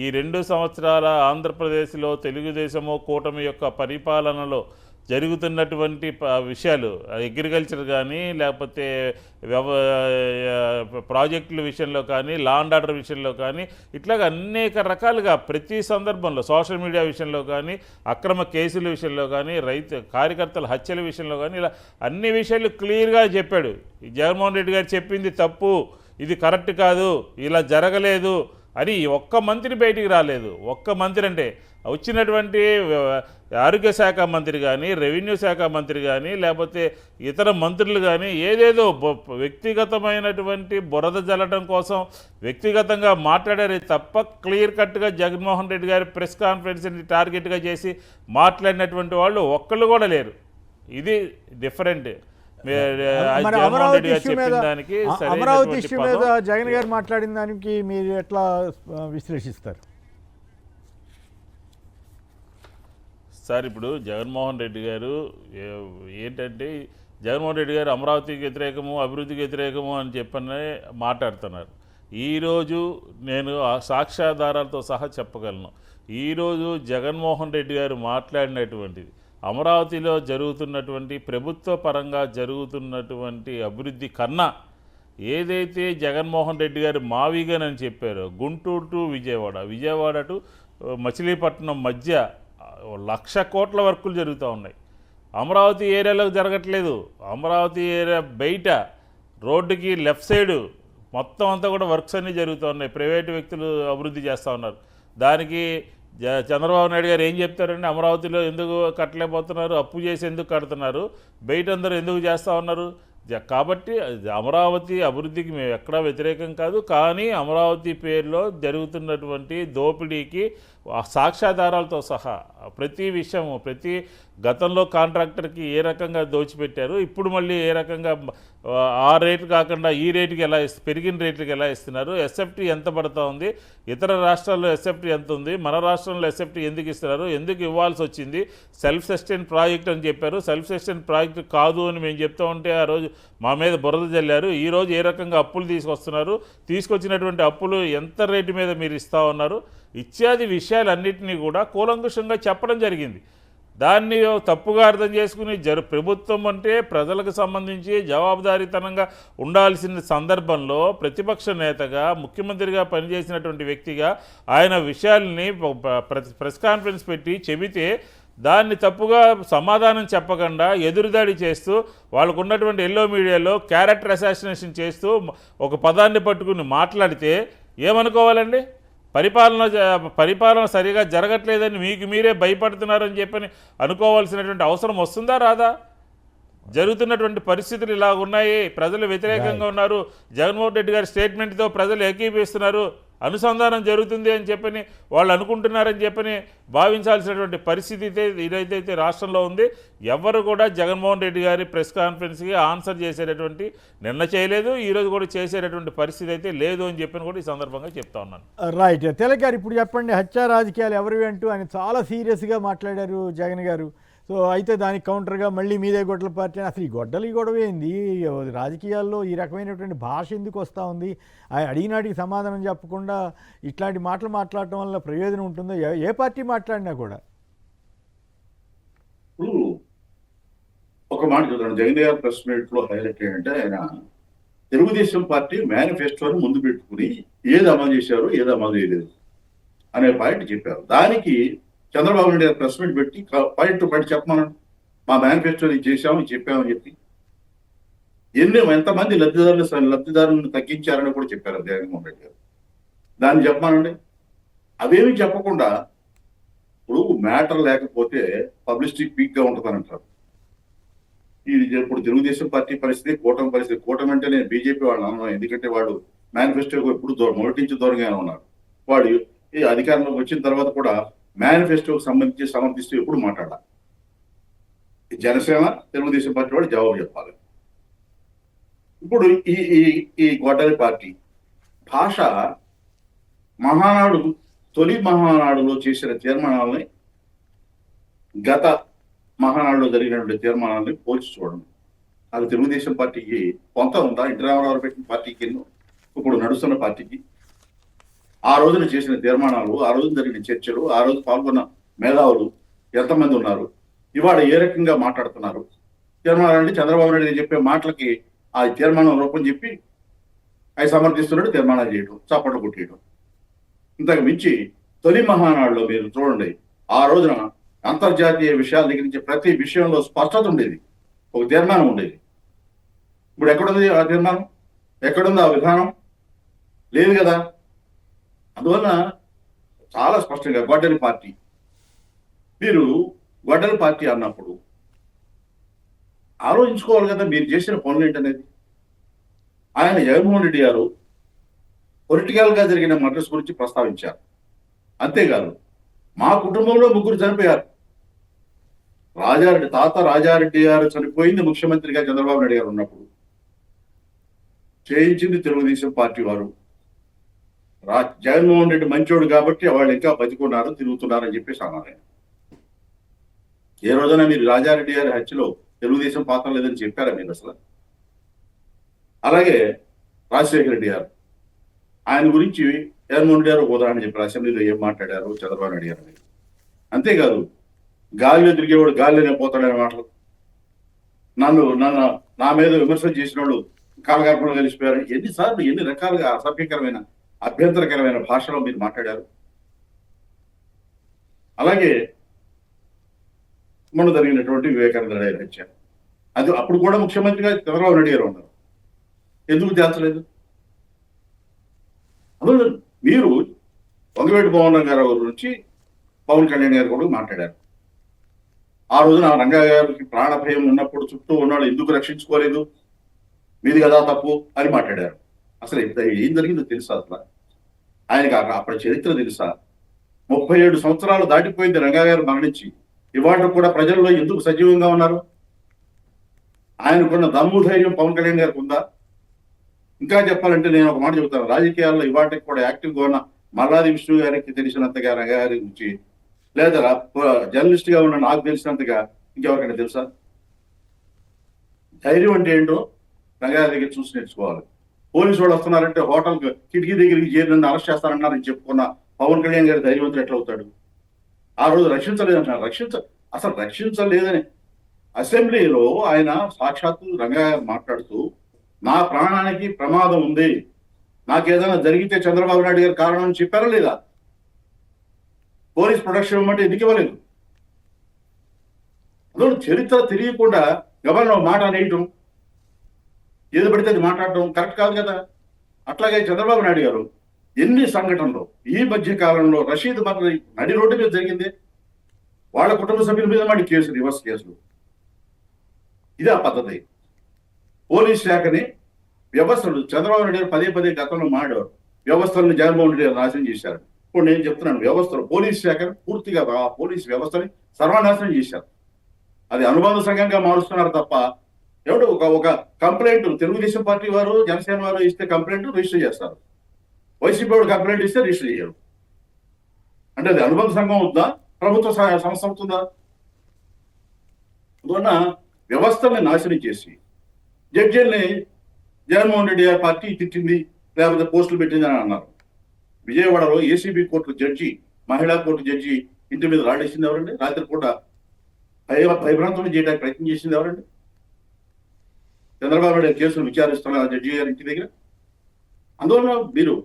ఈ 2 సంవత్సరాల ఆంధ్రప్రదేశ్లో తెలుగుదేశము కూటమి యొక్క పరిపాలనలో జరుగుతున్నటువంటి విషయాలు, అగ్రికల్చర్ కానీ, లేకపోతే ప్రాజెక్టుల విషయంలో కానీ, లా అండ్ ఆర్డర్ విషయంలో కానీ, ఇట్లాగ అనేక రకాలుగా ప్రతి సందర్భంలో సోషల్ మీడియా విషయంలో కానీ, అక్రమ కేసుల విషయంలో కానీ, కార్యకర్తల హత్యల విషయంలో కానీ, ఇలా అన్ని విషయాలు క్లియర్గా చెప్పాడు. జగన్మోహన్ రెడ్డి గారు చెప్పింది తప్పు, ఇది కరెక్ట్ కాదు, ఇలా జరగలేదు అని ఒక్క మంత్రి బయటికి రాలేదు. ఒక్క మంత్రి అంటే వచ్చినటువంటి ఆరోగ్య శాఖ మంత్రి కానీ, రెవెన్యూ శాఖ మంత్రి కానీ, లేకపోతే ఇతర మంత్రులు కానీ ఏదేదో వ్యక్తిగతమైనటువంటి బురద జల్లడం కోసం వ్యక్తిగతంగా మాట్లాడారే తప్ప క్లియర్ కట్గా జగన్మోహన్ రెడ్డి గారి ప్రెస్ కాన్ఫరెన్స్ని టార్గెట్గా చేసి మాట్లాడినటువంటి వాళ్ళు ఒక్కళ్ళు కూడా లేరు. ఇది డిఫరెంట్. అమరావతి ఇష్యూ మీద జగన్ గారు మాట్లాడిన దానికి మీరు ఎట్లా విశ్లేషిస్తారు సార్? ఇప్పుడు జగన్మోహన్ రెడ్డి గారు ఏంటంటే, జగన్మోహన్ రెడ్డి గారు అమరావతికి వ్యతిరేకము, అభివృద్ధికి వ్యతిరేకము అని చెప్పని మాట్లాడుతున్నారు. ఈరోజు నేను సాక్ష్యాధారాలతో సహా చెప్పగలను. ఈరోజు జగన్మోహన్ రెడ్డి గారు మాట్లాడినటువంటిది అమరావతిలో జరుగుతున్నటువంటి ప్రభుత్వ పరంగా జరుగుతున్నటువంటి అభివృద్ధి కన్నా ఏదైతే జగన్మోహన్ రెడ్డి గారు మావిగనని చెప్పారో, గుంటూరు టు విజయవాడ టు మచిలీపట్నం మధ్య 1,00,000 కోట్ల వర్కులు జరుగుతూ ఉన్నాయి. అమరావతి ఏరియాలో జరగట్లేదు. అమరావతి ఏరియా బయట రోడ్డుకి లెఫ్ట్ సైడు మొత్తం అంతా కూడా వర్క్స్ అన్నీ జరుగుతూ ఉన్నాయి. ప్రైవేటు వ్యక్తులు అభివృద్ధి చేస్తూ ఉన్నారు. దానికి చంద్రబాబు నాయుడు గారు ఏం చెప్తారండి? అమరావతిలో ఎందుకు కట్టలేకపోతున్నారు, అప్పు చేసి ఎందుకు కడుతున్నారు, బయట అందరూ ఎందుకు చేస్తూ ఉన్నారు? కాబట్టి అమరావతి అభివృద్ధికి మేము ఎక్కడా వ్యతిరేకం కాదు. కానీ అమరావతి పేరులో జరుగుతున్నటువంటి దోపిడీకి సాక్ష్యాధారాలతో సహా ప్రతి విషయము, ప్రతి గతంలో కాంట్రాక్టర్కి ఏ రకంగా దోచిపెట్టారు, ఇప్పుడు మళ్ళీ ఏ రకంగా ఆ రేటు కాకుండా ఈ రేటుకి ఎలా పెరిగిన రేట్లకి ఎలా ఇస్తున్నారు, ఎస్ఎఫ్టీ ఎంత పడుతూ ఉంది, ఇతర రాష్ట్రాల్లో ఎస్ఎఫ్టీ ఎంత ఉంది, మన రాష్ట్రంలో ఎస్ఎఫ్టీ ఎందుకు ఇస్తున్నారు, ఎందుకు ఇవ్వాల్సి వచ్చింది, సెల్ఫ్ సస్టైన్ ప్రాజెక్ట్ అని చెప్పారు, సెల్ఫ్ సస్టైన్ ప్రాజెక్ట్ కాదు అని మేము చెప్తూ ఉంటే ఆ రోజు మా మీద బురద జల్లారు. ఈరోజు ఏ రకంగా అప్పులు తీసుకొస్తున్నారు, తీసుకొచ్చినటువంటి అప్పులు ఎంత రేటు మీద మీరు ఇస్తూ ఉన్నారు, ఇత్యాది విషయాలన్నింటినీ కూడా కూలంకుషంగా చెప్పడం జరిగింది. దాన్ని తప్పుగా అర్థం చేసుకుని ప్రభుత్వం అంటే ప్రజలకు సంబంధించి జవాబుదారీతనంగా ఉండాల్సిన సందర్భంలో ప్రతిపక్ష నేతగా, ముఖ్యమంత్రిగా పనిచేసినటువంటి వ్యక్తిగా ఆయన విషయాల్ని ప్రెస్ కాన్ఫరెన్స్ పెట్టి చెబితే దాన్ని తప్పుగా సమాధానం చెప్పకుండా ఎదురుదాడి చేస్తూ వాళ్ళకు ఉన్నటువంటి ఎల్లో మీడియాలో క్యారెక్టర్ అసాసినేషన్ చేస్తూ ఒక పదాన్ని పట్టుకుని మాట్లాడితే ఏమనుకోవాలండి? పరిపాలన సరిగా జరగట్లేదని మీకు మీరే భయపడుతున్నారని చెప్పని అనుకోవాల్సినటువంటి అవసరం వస్తుందా రాదా? జరుగుతున్నటువంటి పరిస్థితులు ఇలా ఉన్నాయి, ప్రజలు వ్యతిరేకంగా ఉన్నారు, జగన్మోహన్ రెడ్డి గారి స్టేట్మెంట్తో ప్రజలు ఏకీపిస్తున్నారు, అనుసంధానం జరుగుతుంది అని చెప్పని వాళ్ళు అనుకుంటున్నారని చెప్పని భావించాల్సినటువంటి పరిస్థితి ఇదైతే రాష్ట్రంలో ఉంది. ఎవరు కూడా జగన్మోహన్ రెడ్డి గారి ప్రెస్ కాన్ఫరెన్స్కి ఆన్సర్ చేసేటటువంటి నిన్న చేయలేదు, ఈరోజు కూడా చేసేటటువంటి పరిస్థితి అయితే లేదు అని చెప్పని కూడా ఈ సందర్భంగా చెప్తా ఉన్నాను. రైట్. తెలక్ గారు ఇప్పుడు చెప్పండి, హత్యా రాజకీయాలు ఎవరివి అంటూ ఆయన చాలా సీరియస్గా మాట్లాడారు జగన్ గారు. సో అయితే దానికి కౌంటర్గా మళ్ళీ మీదే గొడ్డల పార్టీ అసలు ఈ గొడ్డలి గొడవ ఏంది, రాజకీయాల్లో ఈ రకమైనటువంటి భాష ఎందుకు వస్తూ ఉంది, అడిగినాటికి సమాధానం చెప్పకుండా ఇట్లాంటి మాటలు మాట్లాడటం వల్ల ప్రయోజనం ఉంటుందో ఏ పార్టీ మాట్లాడినా కూడా. ఇప్పుడు ఒక మాట చూద్దాం, జగన్ గారి ప్రెస్ మీట్ లో హైలైట్ ఏంటంటే ఆయన తెలుగుదేశం పార్టీ మేనిఫెస్టోని ముందు పెట్టుకుని ఏది అమలు చేశారు ఏది అమలు చేయలేదు అనే పాయింట్ చెప్పారు. దానికి చంద్రబాబు నాయుడు గారు ప్రెస్ మీట్ పెట్టి పాయింట్ టు పాయింట్ చెప్పమన్నాడు. మా మేనిఫెస్టో ఇది చేశాము ఇది చెప్పామని చెప్పి ఎంతమంది లబ్ధిదారులను తగ్గించారని కూడా చెప్పారు జగన్మోహన్ రెడ్డి గారు. దాన్ని చెప్పమానండి. అవేమీ చెప్పకుండా ఇప్పుడు మ్యాటర్ లేకపోతే పబ్లిసిటీ పీక్ గా ఉంటుందని అంటారు. ఇది ఇప్పుడు తెలుగుదేశం పార్టీ పరిస్థితి, కూటమి పరిస్థితి. కూటమి అంటే నేను బీజేపీ వాళ్ళు అన్నాను, ఎందుకంటే వాడు మేనిఫెస్టోకి ఎప్పుడు మొదటి నుంచి దూరంగానే ఉన్నారు. వాడు ఈ అధికారంలోకి వచ్చిన తర్వాత కూడా మేనిఫెస్టోకి సంబంధించి సమర్థిస్తూ ఎప్పుడు మాట్లాడాలి. జనసేన తెలుగుదేశం పార్టీ వాడు జవాబు చెప్పాలి. ఇప్పుడు ఈ గొడ్డలి పార్టీ భాష తొలి మహానాడులో చేసిన తీర్మానాలని గత మహానాడులో జరిగినటువంటి తీర్మానాలని పోల్చి చూడండి. అది తెలుగుదేశం పార్టీకి కొంత ఉందా, ఎన్టీ రామారావు పెట్టిన పార్టీకి ఇప్పుడు నడుస్తున్న పార్టీకి ఆ రోజున చేసిన తీర్మానాలు, ఆ రోజు జరిగిన చర్చలు, ఆ రోజు పాల్గొన్న మేధావులు ఎంతమంది ఉన్నారు, ఇవాళ ఏ రకంగా మాట్లాడుతున్నారు. తీర్మానాలు అంటే చంద్రబాబు నాయుడు చెప్పే మాటలకి ఆ తీర్మానం రూపం చెప్పి అవి సమర్థిస్తున్నట్టు తీర్మానాలు చేయడం, చప్పట్లు కొట్టేయడం. ఇంతకు మించి తొలి మహానాడులో మీరు చూడండి, ఆ రోజున అంతర్జాతీయ విషయాల దగ్గర నుంచి ప్రతి విషయంలో స్పష్టత ఉండేది, ఒక తీర్మానం ఉండేది. ఇప్పుడు ఎక్కడుంది ఆ తీర్మానం, ఎక్కడుంది ఆ విధానం? లేదు కదా. అందువల్ల చాలా స్పష్టంగా గొడ్డలి పార్టీ, మీరు గొడ్డలి పార్టీ అన్నప్పుడు ఆలోచించుకోవాలి కదా మీరు చేసిన పనులు ఏంటనేది. ఆయన జగన్మోహన్ రెడ్డి గారు పొలిటికల్ గా జరిగిన మర్డర్స్ గురించి ప్రస్తావించారు. అంతేకాదు మా కుటుంబంలో 3 చనిపోయారు. తాత రాజారెడ్డి గారు చనిపోయింది ముఖ్యమంత్రిగా చంద్రబాబు నాయుడు గారు ఉన్నప్పుడు. చేయించింది తెలుగుదేశం పార్టీ వారు. జగన్మోహన్ రెడ్డి మంచోడు కాబట్టి వాళ్ళు ఇంకా బతికున్నారు, తిరుగుతున్నారని చెప్పేసి అన్నారు. ఏ రోజైనా మీరు రాజారెడ్డి గారి హత్యలో తెలుగుదేశం పాత్ర లేదని చెప్పారా మీరు అసలు? అలాగే రాజశేఖర రెడ్డి గారు, ఆయన గురించి జగన్మోహన్ రెడ్డి గారు ఉదాహరణ చెప్పారు, అసెంబ్లీలో ఏం మాట్లాడారు చంద్రబాబు నాయుడు గారు అని. అంతేకాదు గాలిలో తిరిగేవాడు గాలిలోనే పోతాడనే మాటలు, నన్ను నా మీద విమర్శలు చేసిన వాళ్ళు కాలగర్భంలో కలిసిపోయారు. ఎన్నిసార్లు ఎన్ని రకాలుగా అసభ్యకరమైన అభ్యంతరకరమైన భాషలో మీరు మాట్లాడారు. అలాగే మొన్న జరిగినటువంటి వివేకానంద రెడ్డి హత్య, అది అప్పుడు కూడా ముఖ్యమంత్రిగా చంద్రబాబు నాయుడు గారు ఉన్నారు. ఎందుకు తేల్చలేదు? అందులో మీరు వంగవేటి మోహన్ గారి గురించి పవన్ కళ్యాణ్ గారు కూడా మాట్లాడారు. ఆ రోజున రంగా గారికి ప్రాణభయం ఉన్నప్పుడు చుట్టూ ఉన్నాడు, ఎందుకు రక్షించుకోలేదు, మీది కదా తప్పు అని మాట్లాడారు. అసలు ఏం జరిగిందో తెలుసా? అసలు ఆయనకి అప్పటి చరిత్ర తెలుసా? 37 సంవత్సరాలు దాటిపోయింది రంగా గారు మరణించి. ఇవాళ కూడా ప్రజల్లో ఎందుకు సజీవంగా ఉన్నారు? ఆయనకున్న దమ్ము ధైర్యం పవన్ కళ్యాణ్ గారికి ఉందా? ఇంకా చెప్పాలంటే నేను ఒక మాట చెబుతాను, రాజకీయాల్లో ఇవాటికి కూడా యాక్టివ్గా ఉన్న మల్లాది విష్ణు గారికి తెలిసినంతగా రంగా గారి గురించి, లేదా జర్నలిస్ట్ గా ఉన్న నాకు తెలిసినంతగా ఇంకెవరికైనా తెలుసా? ధైర్యం అంటే ఏంటో రంగా గారి దగ్గర చూసి నేర్చుకోవాలి. పోలీసు వాళ్ళు వస్తున్నారంటే హోటల్ కిటికీ దగ్గరికి చేరి నన్ను అరెస్ట్ చేస్తారన్నారని చెప్పుకున్న పవన్ కళ్యాణ్ గారి ధైర్యవంతుడు ఎట్లా అవుతాడు? ఆ రోజు రక్షించలేదంటున్నారు. అసలు రక్షించలేదని అసెంబ్లీలో ఆయన సాక్షాత్తు రంగా గారు మాట్లాడుతూ, నా ప్రాణానికి ప్రమాదం ఉంది, నాకేదైనా జరిగితే చంద్రబాబు నాయుడు గారు కారణం అని చెప్పారా లేదా? పోలీస్ ప్రొటెక్షన్ ఇవ్వమంటే ఎందుకు ఇవ్వలేదు? అందులో చరిత్ర తెలియకుండా గవర్నర్ మాట అనేయటం, ఏది పడితే అది మాట్లాడటం కరెక్ట్ కాదు కదా. అట్లాగే చంద్రబాబు నాయుడు గారు ఎన్ని సంఘటనలు ఈ మధ్య కాలంలో రషీద్ మర్రి నడి రోడ్డు మీద జరిగింది, వాళ్ళ కుటుంబ సభ్యుల మీద మళ్ళీ కేసులు, రివర్స్ కేసులు. ఇదే ఆ పద్ధతి. పోలీస్ శాఖని వ్యవస్థలు చంద్రబాబు నాయుడు గారు పదే గతంలో మాట్లాడారు, వ్యవస్థలను జగన్మోహన్ రెడ్డి గారు నాశనం చేశారు. ఇప్పుడు నేను చెప్తున్నాను, వ్యవస్థలు పోలీస్ శాఖను పూర్తిగా పోలీస్ వ్యవస్థని సర్వనాశనం చేశారు. అది అనుబంధ సంఘంగా మారుస్తున్నారు తప్ప ఏమిటో ఒక కంప్లైంట్ తెలుగుదేశం పార్టీ వారు జనసేన వారు ఇస్తే కంప్లైంట్ రిజిస్టర్ చేస్తారు, వైసీపీ వాడు కంప్లైంట్ ఇస్తే రిజిస్టర్ చేయరు. అంటే అది అనుబంధ సంఘం అవుతుందా, ప్రభుత్వ సంస్థ అవుతుందా? అందువల్ల వ్యవస్థల్ని నాశనం చేసి జడ్జీల్ని జగన్మోహన్ రెడ్డి గారి పార్టీ తిట్టింది, లేకపోతే పోస్టులు పెట్టింది అని అన్నారు. విజయవాడలో ఏసీబీ కోర్టు జడ్జి, మహిళా కోర్టు జడ్జి ఇంటి మీద రాడేసింది ఎవరండి? రాత్రిపూట భయభ్రాంతులు చేయడానికి ప్రయత్నం చేసింది ఎవరండి? చంద్రబాబు నాయుడు కేసులు విచారిస్తున్న జడ్జి గారి ఇంటి దగ్గర. అందువల్ల మీరు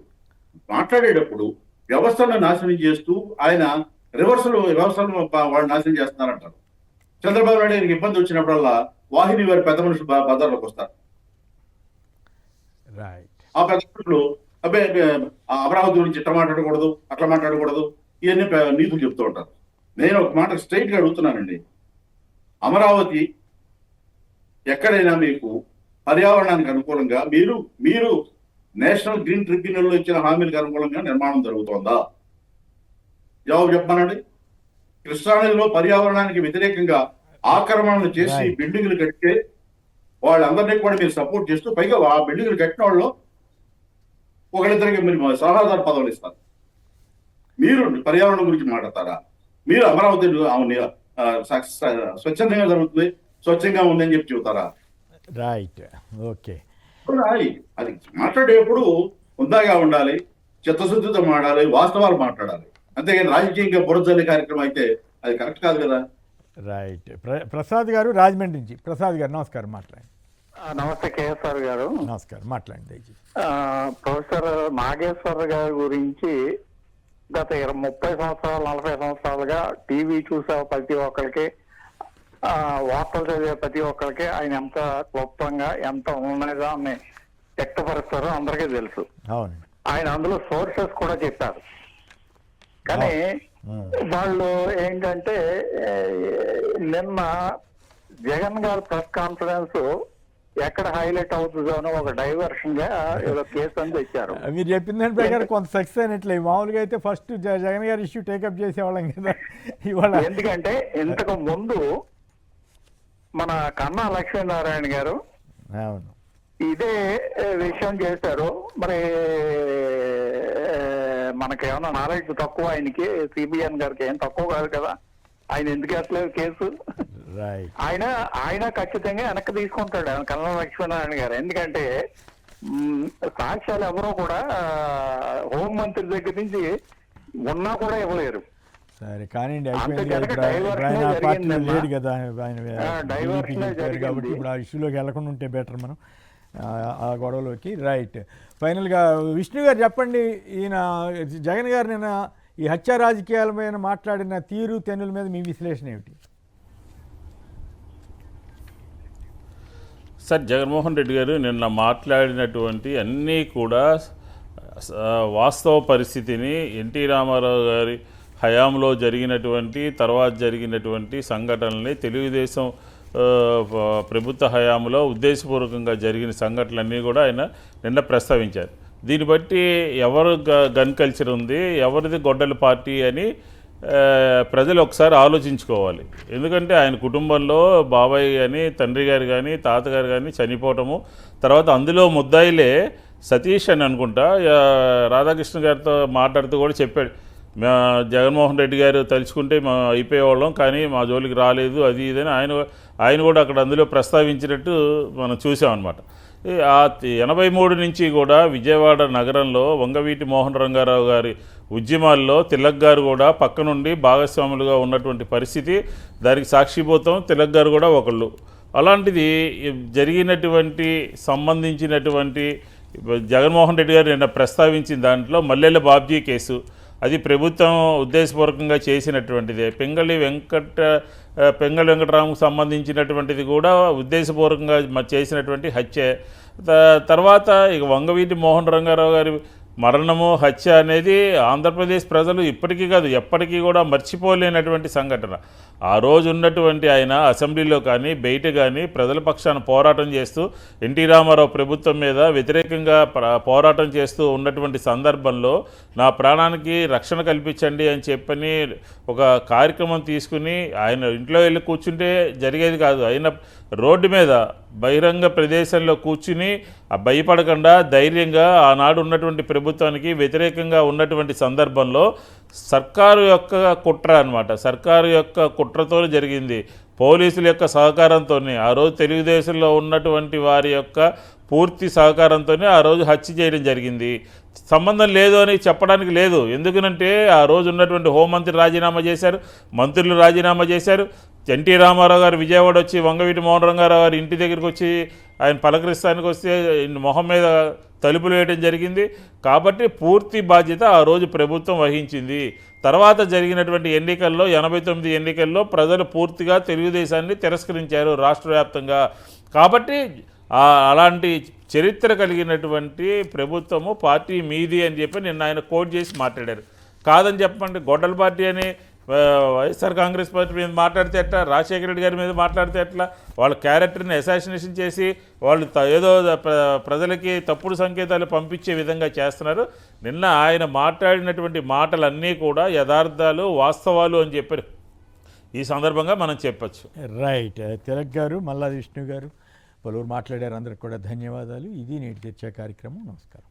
మాట్లాడేటప్పుడు వ్యవస్థలను నాశనం చేస్తూ ఆయన వ్యవస్థలను వాళ్ళు నాశనం చేస్తున్నారంటారు. చంద్రబాబు నాయుడు గారికి ఇబ్బంది వచ్చినప్పుడల్లా వాహిని వారి పెద్ద మనుషులు బజార్లోకి వస్తారు. ఆ పెద్ద మనుషులు అమరావతి గురించి ఇట్లా మాట్లాడకూడదు, అట్లా మాట్లాడకూడదు, ఇవన్నీ నీతులు చెప్తూ ఉంటారు. నేను ఒక మాట స్ట్రైట్ గా అడుగుతున్నానండి. అమరావతి ఎక్కడైనా మీకు పర్యావరణానికి అనుకూలంగా మీరు నేషనల్ గ్రీన్ ట్రిబ్యునల్లో ఇచ్చిన హామీలకు అనుకూలంగా నిర్మాణం జరుగుతోందా? జవాబు చెప్పానండి. కృష్ణానదిలో పర్యావరణానికి వ్యతిరేకంగా ఆక్రమణలు చేసి బిల్డింగులు కట్టే వాళ్ళందరినీ కూడా మీరు సపోర్ట్ చేస్తూ, పైగా ఆ బిల్డింగులు కట్టిన వాళ్ళు ఒకరిద్దరికి మీరు సలహాదారు పదవులు ఇస్తారు. మీరు పర్యావరణం గురించి మాట్లాడతారా? మీరు అమరావతి స్వచ్ఛందంగా జరుగుతుంది, స్వచ్ఛంగా ఉందని చెప్పి చెబుతారా? Right, okay. అది మాట్లాడేటప్పుడు హుందాగా ఉండాలి, చిత్తశుద్ధితో మాట్లాడాలి, వాస్తవాలు మాట్లాడాలి. అంతేగాని రాజకీయంగా బురజల్లి కార్యక్రమం అయితే అది కరెక్ట్ కాదు కదా. రైట్. ప్రసాద్ గారు రాజమండ్రి నుంచి. ప్రసాద్ గారు నమస్కారం, మాట్లాడండి. నమస్తే కేఎస్ఆర్ గారు. నమస్కారం, మాట్లాడండి దయచేసి. ప్రొఫెసర్ నాగేశ్వర గారి గురించి గత 30 సంవత్సరాలు 40 సంవత్సరాలుగా టీవీ చూసే ప్రతి ఒక్కరికి, వార్తలు చదివే ప్రతి ఒక్కరికి ఆయన ఎంత క్లుప్తంగా, ఎంత ఉన్నదాన్ని వ్యక్తపరుస్తారో అందరికీ తెలుసు. అవును, ఆయన అందులో సోర్సెస్ కూడా చెప్పారు. కానీ వాళ్ళు ఏంటంటే నిన్న జగన్ గారి ప్రెస్ కాన్ఫరెన్స్ ఎక్కడ హైలైట్ అవుతుందో అని ఒక డైవర్షన్ గా ఏదో కేసు అని తెచ్చారు. మీరు చెప్పిన దాని ప్రకారం కొంత సక్సెస్ అయినట్లే. మామూలుగా అయితే ఫస్ట్ జగన్ గారి ఇష్యూ టేకప్ చేసేవాళ్ళం కదా ఇవాళ. ఎందుకంటే ఇంతకు ముందు మన కన్నా లక్ష్మీనారాయణ గారు ఇదే విషయం చేశారు. మరి మనకేమన్నా నాలెడ్జ్ తక్కువ ఆయనకి, సిబిఎన్ గారికి ఏం తక్కువ కాదు కదా, ఆయన ఎందుకు వేస్తలేదు కేసు? ఆయన ఖచ్చితంగా వెనక్కి తీసుకుంటాడు కన్నా లక్ష్మీనారాయణ గారు. ఎందుకంటే సాక్ష్యాలు ఎవరో కూడా హోంమంత్రి దగ్గర నుంచి ఉన్నా కూడా ఇవ్వలేరు. సరే కానివ్వండి, అయిపోయింది లేడు కదా కాబట్టి ఇప్పుడు ఆ ఇష్యూలోకి వెళ్లకుండా ఉంటే బెటర్ మనం ఆ గొడవలోకి. రైట్. ఫైనల్గా విష్ణు గారు చెప్పండి, ఈయన జగన్ గారు నిన్న ఈ హత్య రాజకీయాల మీద మాట్లాడిన తీరు తెన్నుల మీద మీ విశ్లేషణ ఏమిటి? సార్, జగన్మోహన్ రెడ్డి గారు నిన్న మాట్లాడినటువంటి అన్నీ కూడా వాస్తవ పరిస్థితిని, ఎన్టీ రామారావు గారి హయాంలో జరిగినటువంటి, తర్వాత జరిగినటువంటి సంఘటనల్ని, తెలుగుదేశం ప్రభుత్వ హయాంలో ఉద్దేశపూర్వకంగా జరిగిన సంఘటనలన్నీ కూడా ఆయన నిన్న ప్రస్తావించారు. దీన్ని బట్టి ఎవరు గన్ కల్చర్ ఉంది, ఎవరిది గొడ్డల పార్టీ అని ప్రజలు ఒకసారి ఆలోచించుకోవాలి. ఎందుకంటే ఆయన కుటుంబంలో బాబాయ్ కానీ, తండ్రి గారు కానీ, తాతగారు కానీ చనిపోవటము, తర్వాత అందులో ముద్దాయిలే సతీష్ అని అనుకుంటా రాధాకృష్ణ గారితో మాట్లాడుతూ కూడా చెప్పాడు, జగన్మోహన్ రెడ్డి గారు తలుచుకుంటే అయిపోయేవాళ్ళం, కానీ మా జోలికి రాలేదు, అది ఇదని ఆయన కూడా అక్కడ అందులో ప్రస్తావించినట్టు మనం చూసామన్నమాట. ఆ 83 నుంచి కూడా విజయవాడ నగరంలో వంగవీటి మోహన్ రంగారావు గారి ఉద్యమాల్లో తిలక్ గారు కూడా పక్క నుండి భాగస్వాములుగా ఉన్నటువంటి పరిస్థితి, దానికి సాక్షిభూతం తిలక్ గారు కూడా ఒకళ్ళు. అలాంటిది జరిగినటువంటి సంబంధించినటువంటి జగన్మోహన్ రెడ్డి గారు నిన్న ప్రస్తావించిన దాంట్లో మల్లెల బాబ్జీ కేసు, అది ప్రభుత్వం ఉద్దేశపూర్వకంగా చేసినటువంటిదే. పెంగళి వెంకటరాముకు సంబంధించినటువంటిది కూడా ఉద్దేశపూర్వకంగా చేసినటువంటి హత్య. తర్వాత ఇక వంగవీటి మోహన్ రంగారావు గారి మరణము, హత్య అనేది ఆంధ్రప్రదేశ్ ప్రజలు ఇప్పటికీ కాదు ఎప్పటికీ కూడా మర్చిపోలేనటువంటి సంఘటన. ఆ రోజు ఉన్నటువంటి ఆయన అసెంబ్లీలో కానీ బయట కానీ ప్రజల పక్షాన పోరాటం చేస్తూ, ఎన్టీ రామారావు ప్రభుత్వం మీద వ్యతిరేకంగా పోరాటం చేస్తూ ఉన్నటువంటి సందర్భంలో నా ప్రాణానికి రక్షణ కల్పించండి అని చెప్పని ఒక కార్యక్రమం తీసుకుని ఆయన ఇంట్లో వెళ్ళి కూర్చుంటే జరిగేది కాదు. ఆయన రోడ్డు మీద బహిరంగ ప్రదేశంలో కూర్చుని భయపడకుండా ధైర్యంగా ఆనాడు ఉన్నటువంటి ప్రభుత్వానికి వ్యతిరేకంగా ఉన్నటువంటి సందర్భంలో సర్కారు యొక్క కుట్ర అన్నమాట, సర్కారు యొక్క కుట్రతో జరిగింది. పోలీసుల యొక్క సహకారంతోనే, ఆ రోజు తెలుగుదేశంలో ఉన్నటువంటి వారి యొక్క పూర్తి సహకారంతోనే ఆ రోజు హత్య చేయడం జరిగింది. సంబంధం లేదు అని చెప్పడానికి లేదు. ఎందుకనంటే ఆ రోజు ఉన్నటువంటి హోంమంత్రి రాజీనామా చేశారు, మంత్రులు రాజీనామా చేశారు. ఎన్టీ రామారావు గారు విజయవాడ వచ్చి వంగవీటి మోహన్ రంగారావు గారు ఇంటి దగ్గరికి వచ్చి ఆయన పలకరిస్తానికి వస్తే మొహం మీద తలుపులు వేయడం జరిగింది. కాబట్టి పూర్తి బాధ్యత ఆ రోజు ప్రభుత్వం వహించింది. తర్వాత జరిగినటువంటి ఎన్నికల్లో 89 ఎన్నికల్లో ప్రజలు పూర్తిగా తెలుగుదేశాన్ని తిరస్కరించారు రాష్ట్ర వ్యాప్తంగా. కాబట్టి అలాంటి చరిత్ర కలిగినటువంటి ప్రభుత్వము పార్టీ మీది అని చెప్పి నిన్న ఆయన కోట్ చేసి మాట్లాడారు. కాదని చెప్పండి, గొడ్డల పార్టీ అని వైఎస్ఆర్ కాంగ్రెస్ పార్టీ మీద మాట్లాడితే ఎట్లా, రాజశేఖర రెడ్డి గారి మీద మాట్లాడితే ఎట్లా? వాళ్ళ క్యారెక్టర్ని అసాసినేషన్ చేసి వాళ్ళు ఏదో ప్రజలకి తప్పుడు సంకేతాలు పంపించే విధంగా చేస్తున్నారు. నిన్న ఆయన మాట్లాడినటువంటి మాటలన్నీ కూడా యథార్థాలు, వాస్తవాలు అని చెప్పారు. ఈ సందర్భంగా మనం చెప్పచ్చు. రైట్. తిలక్ గారు, మల్లాది విష్ణు గారు పలువురు మాట్లాడారు. అందరికి కూడా ధన్యవాదాలు. ఇది నేటి చర్చా కార్యక్రమం. నమస్కారం.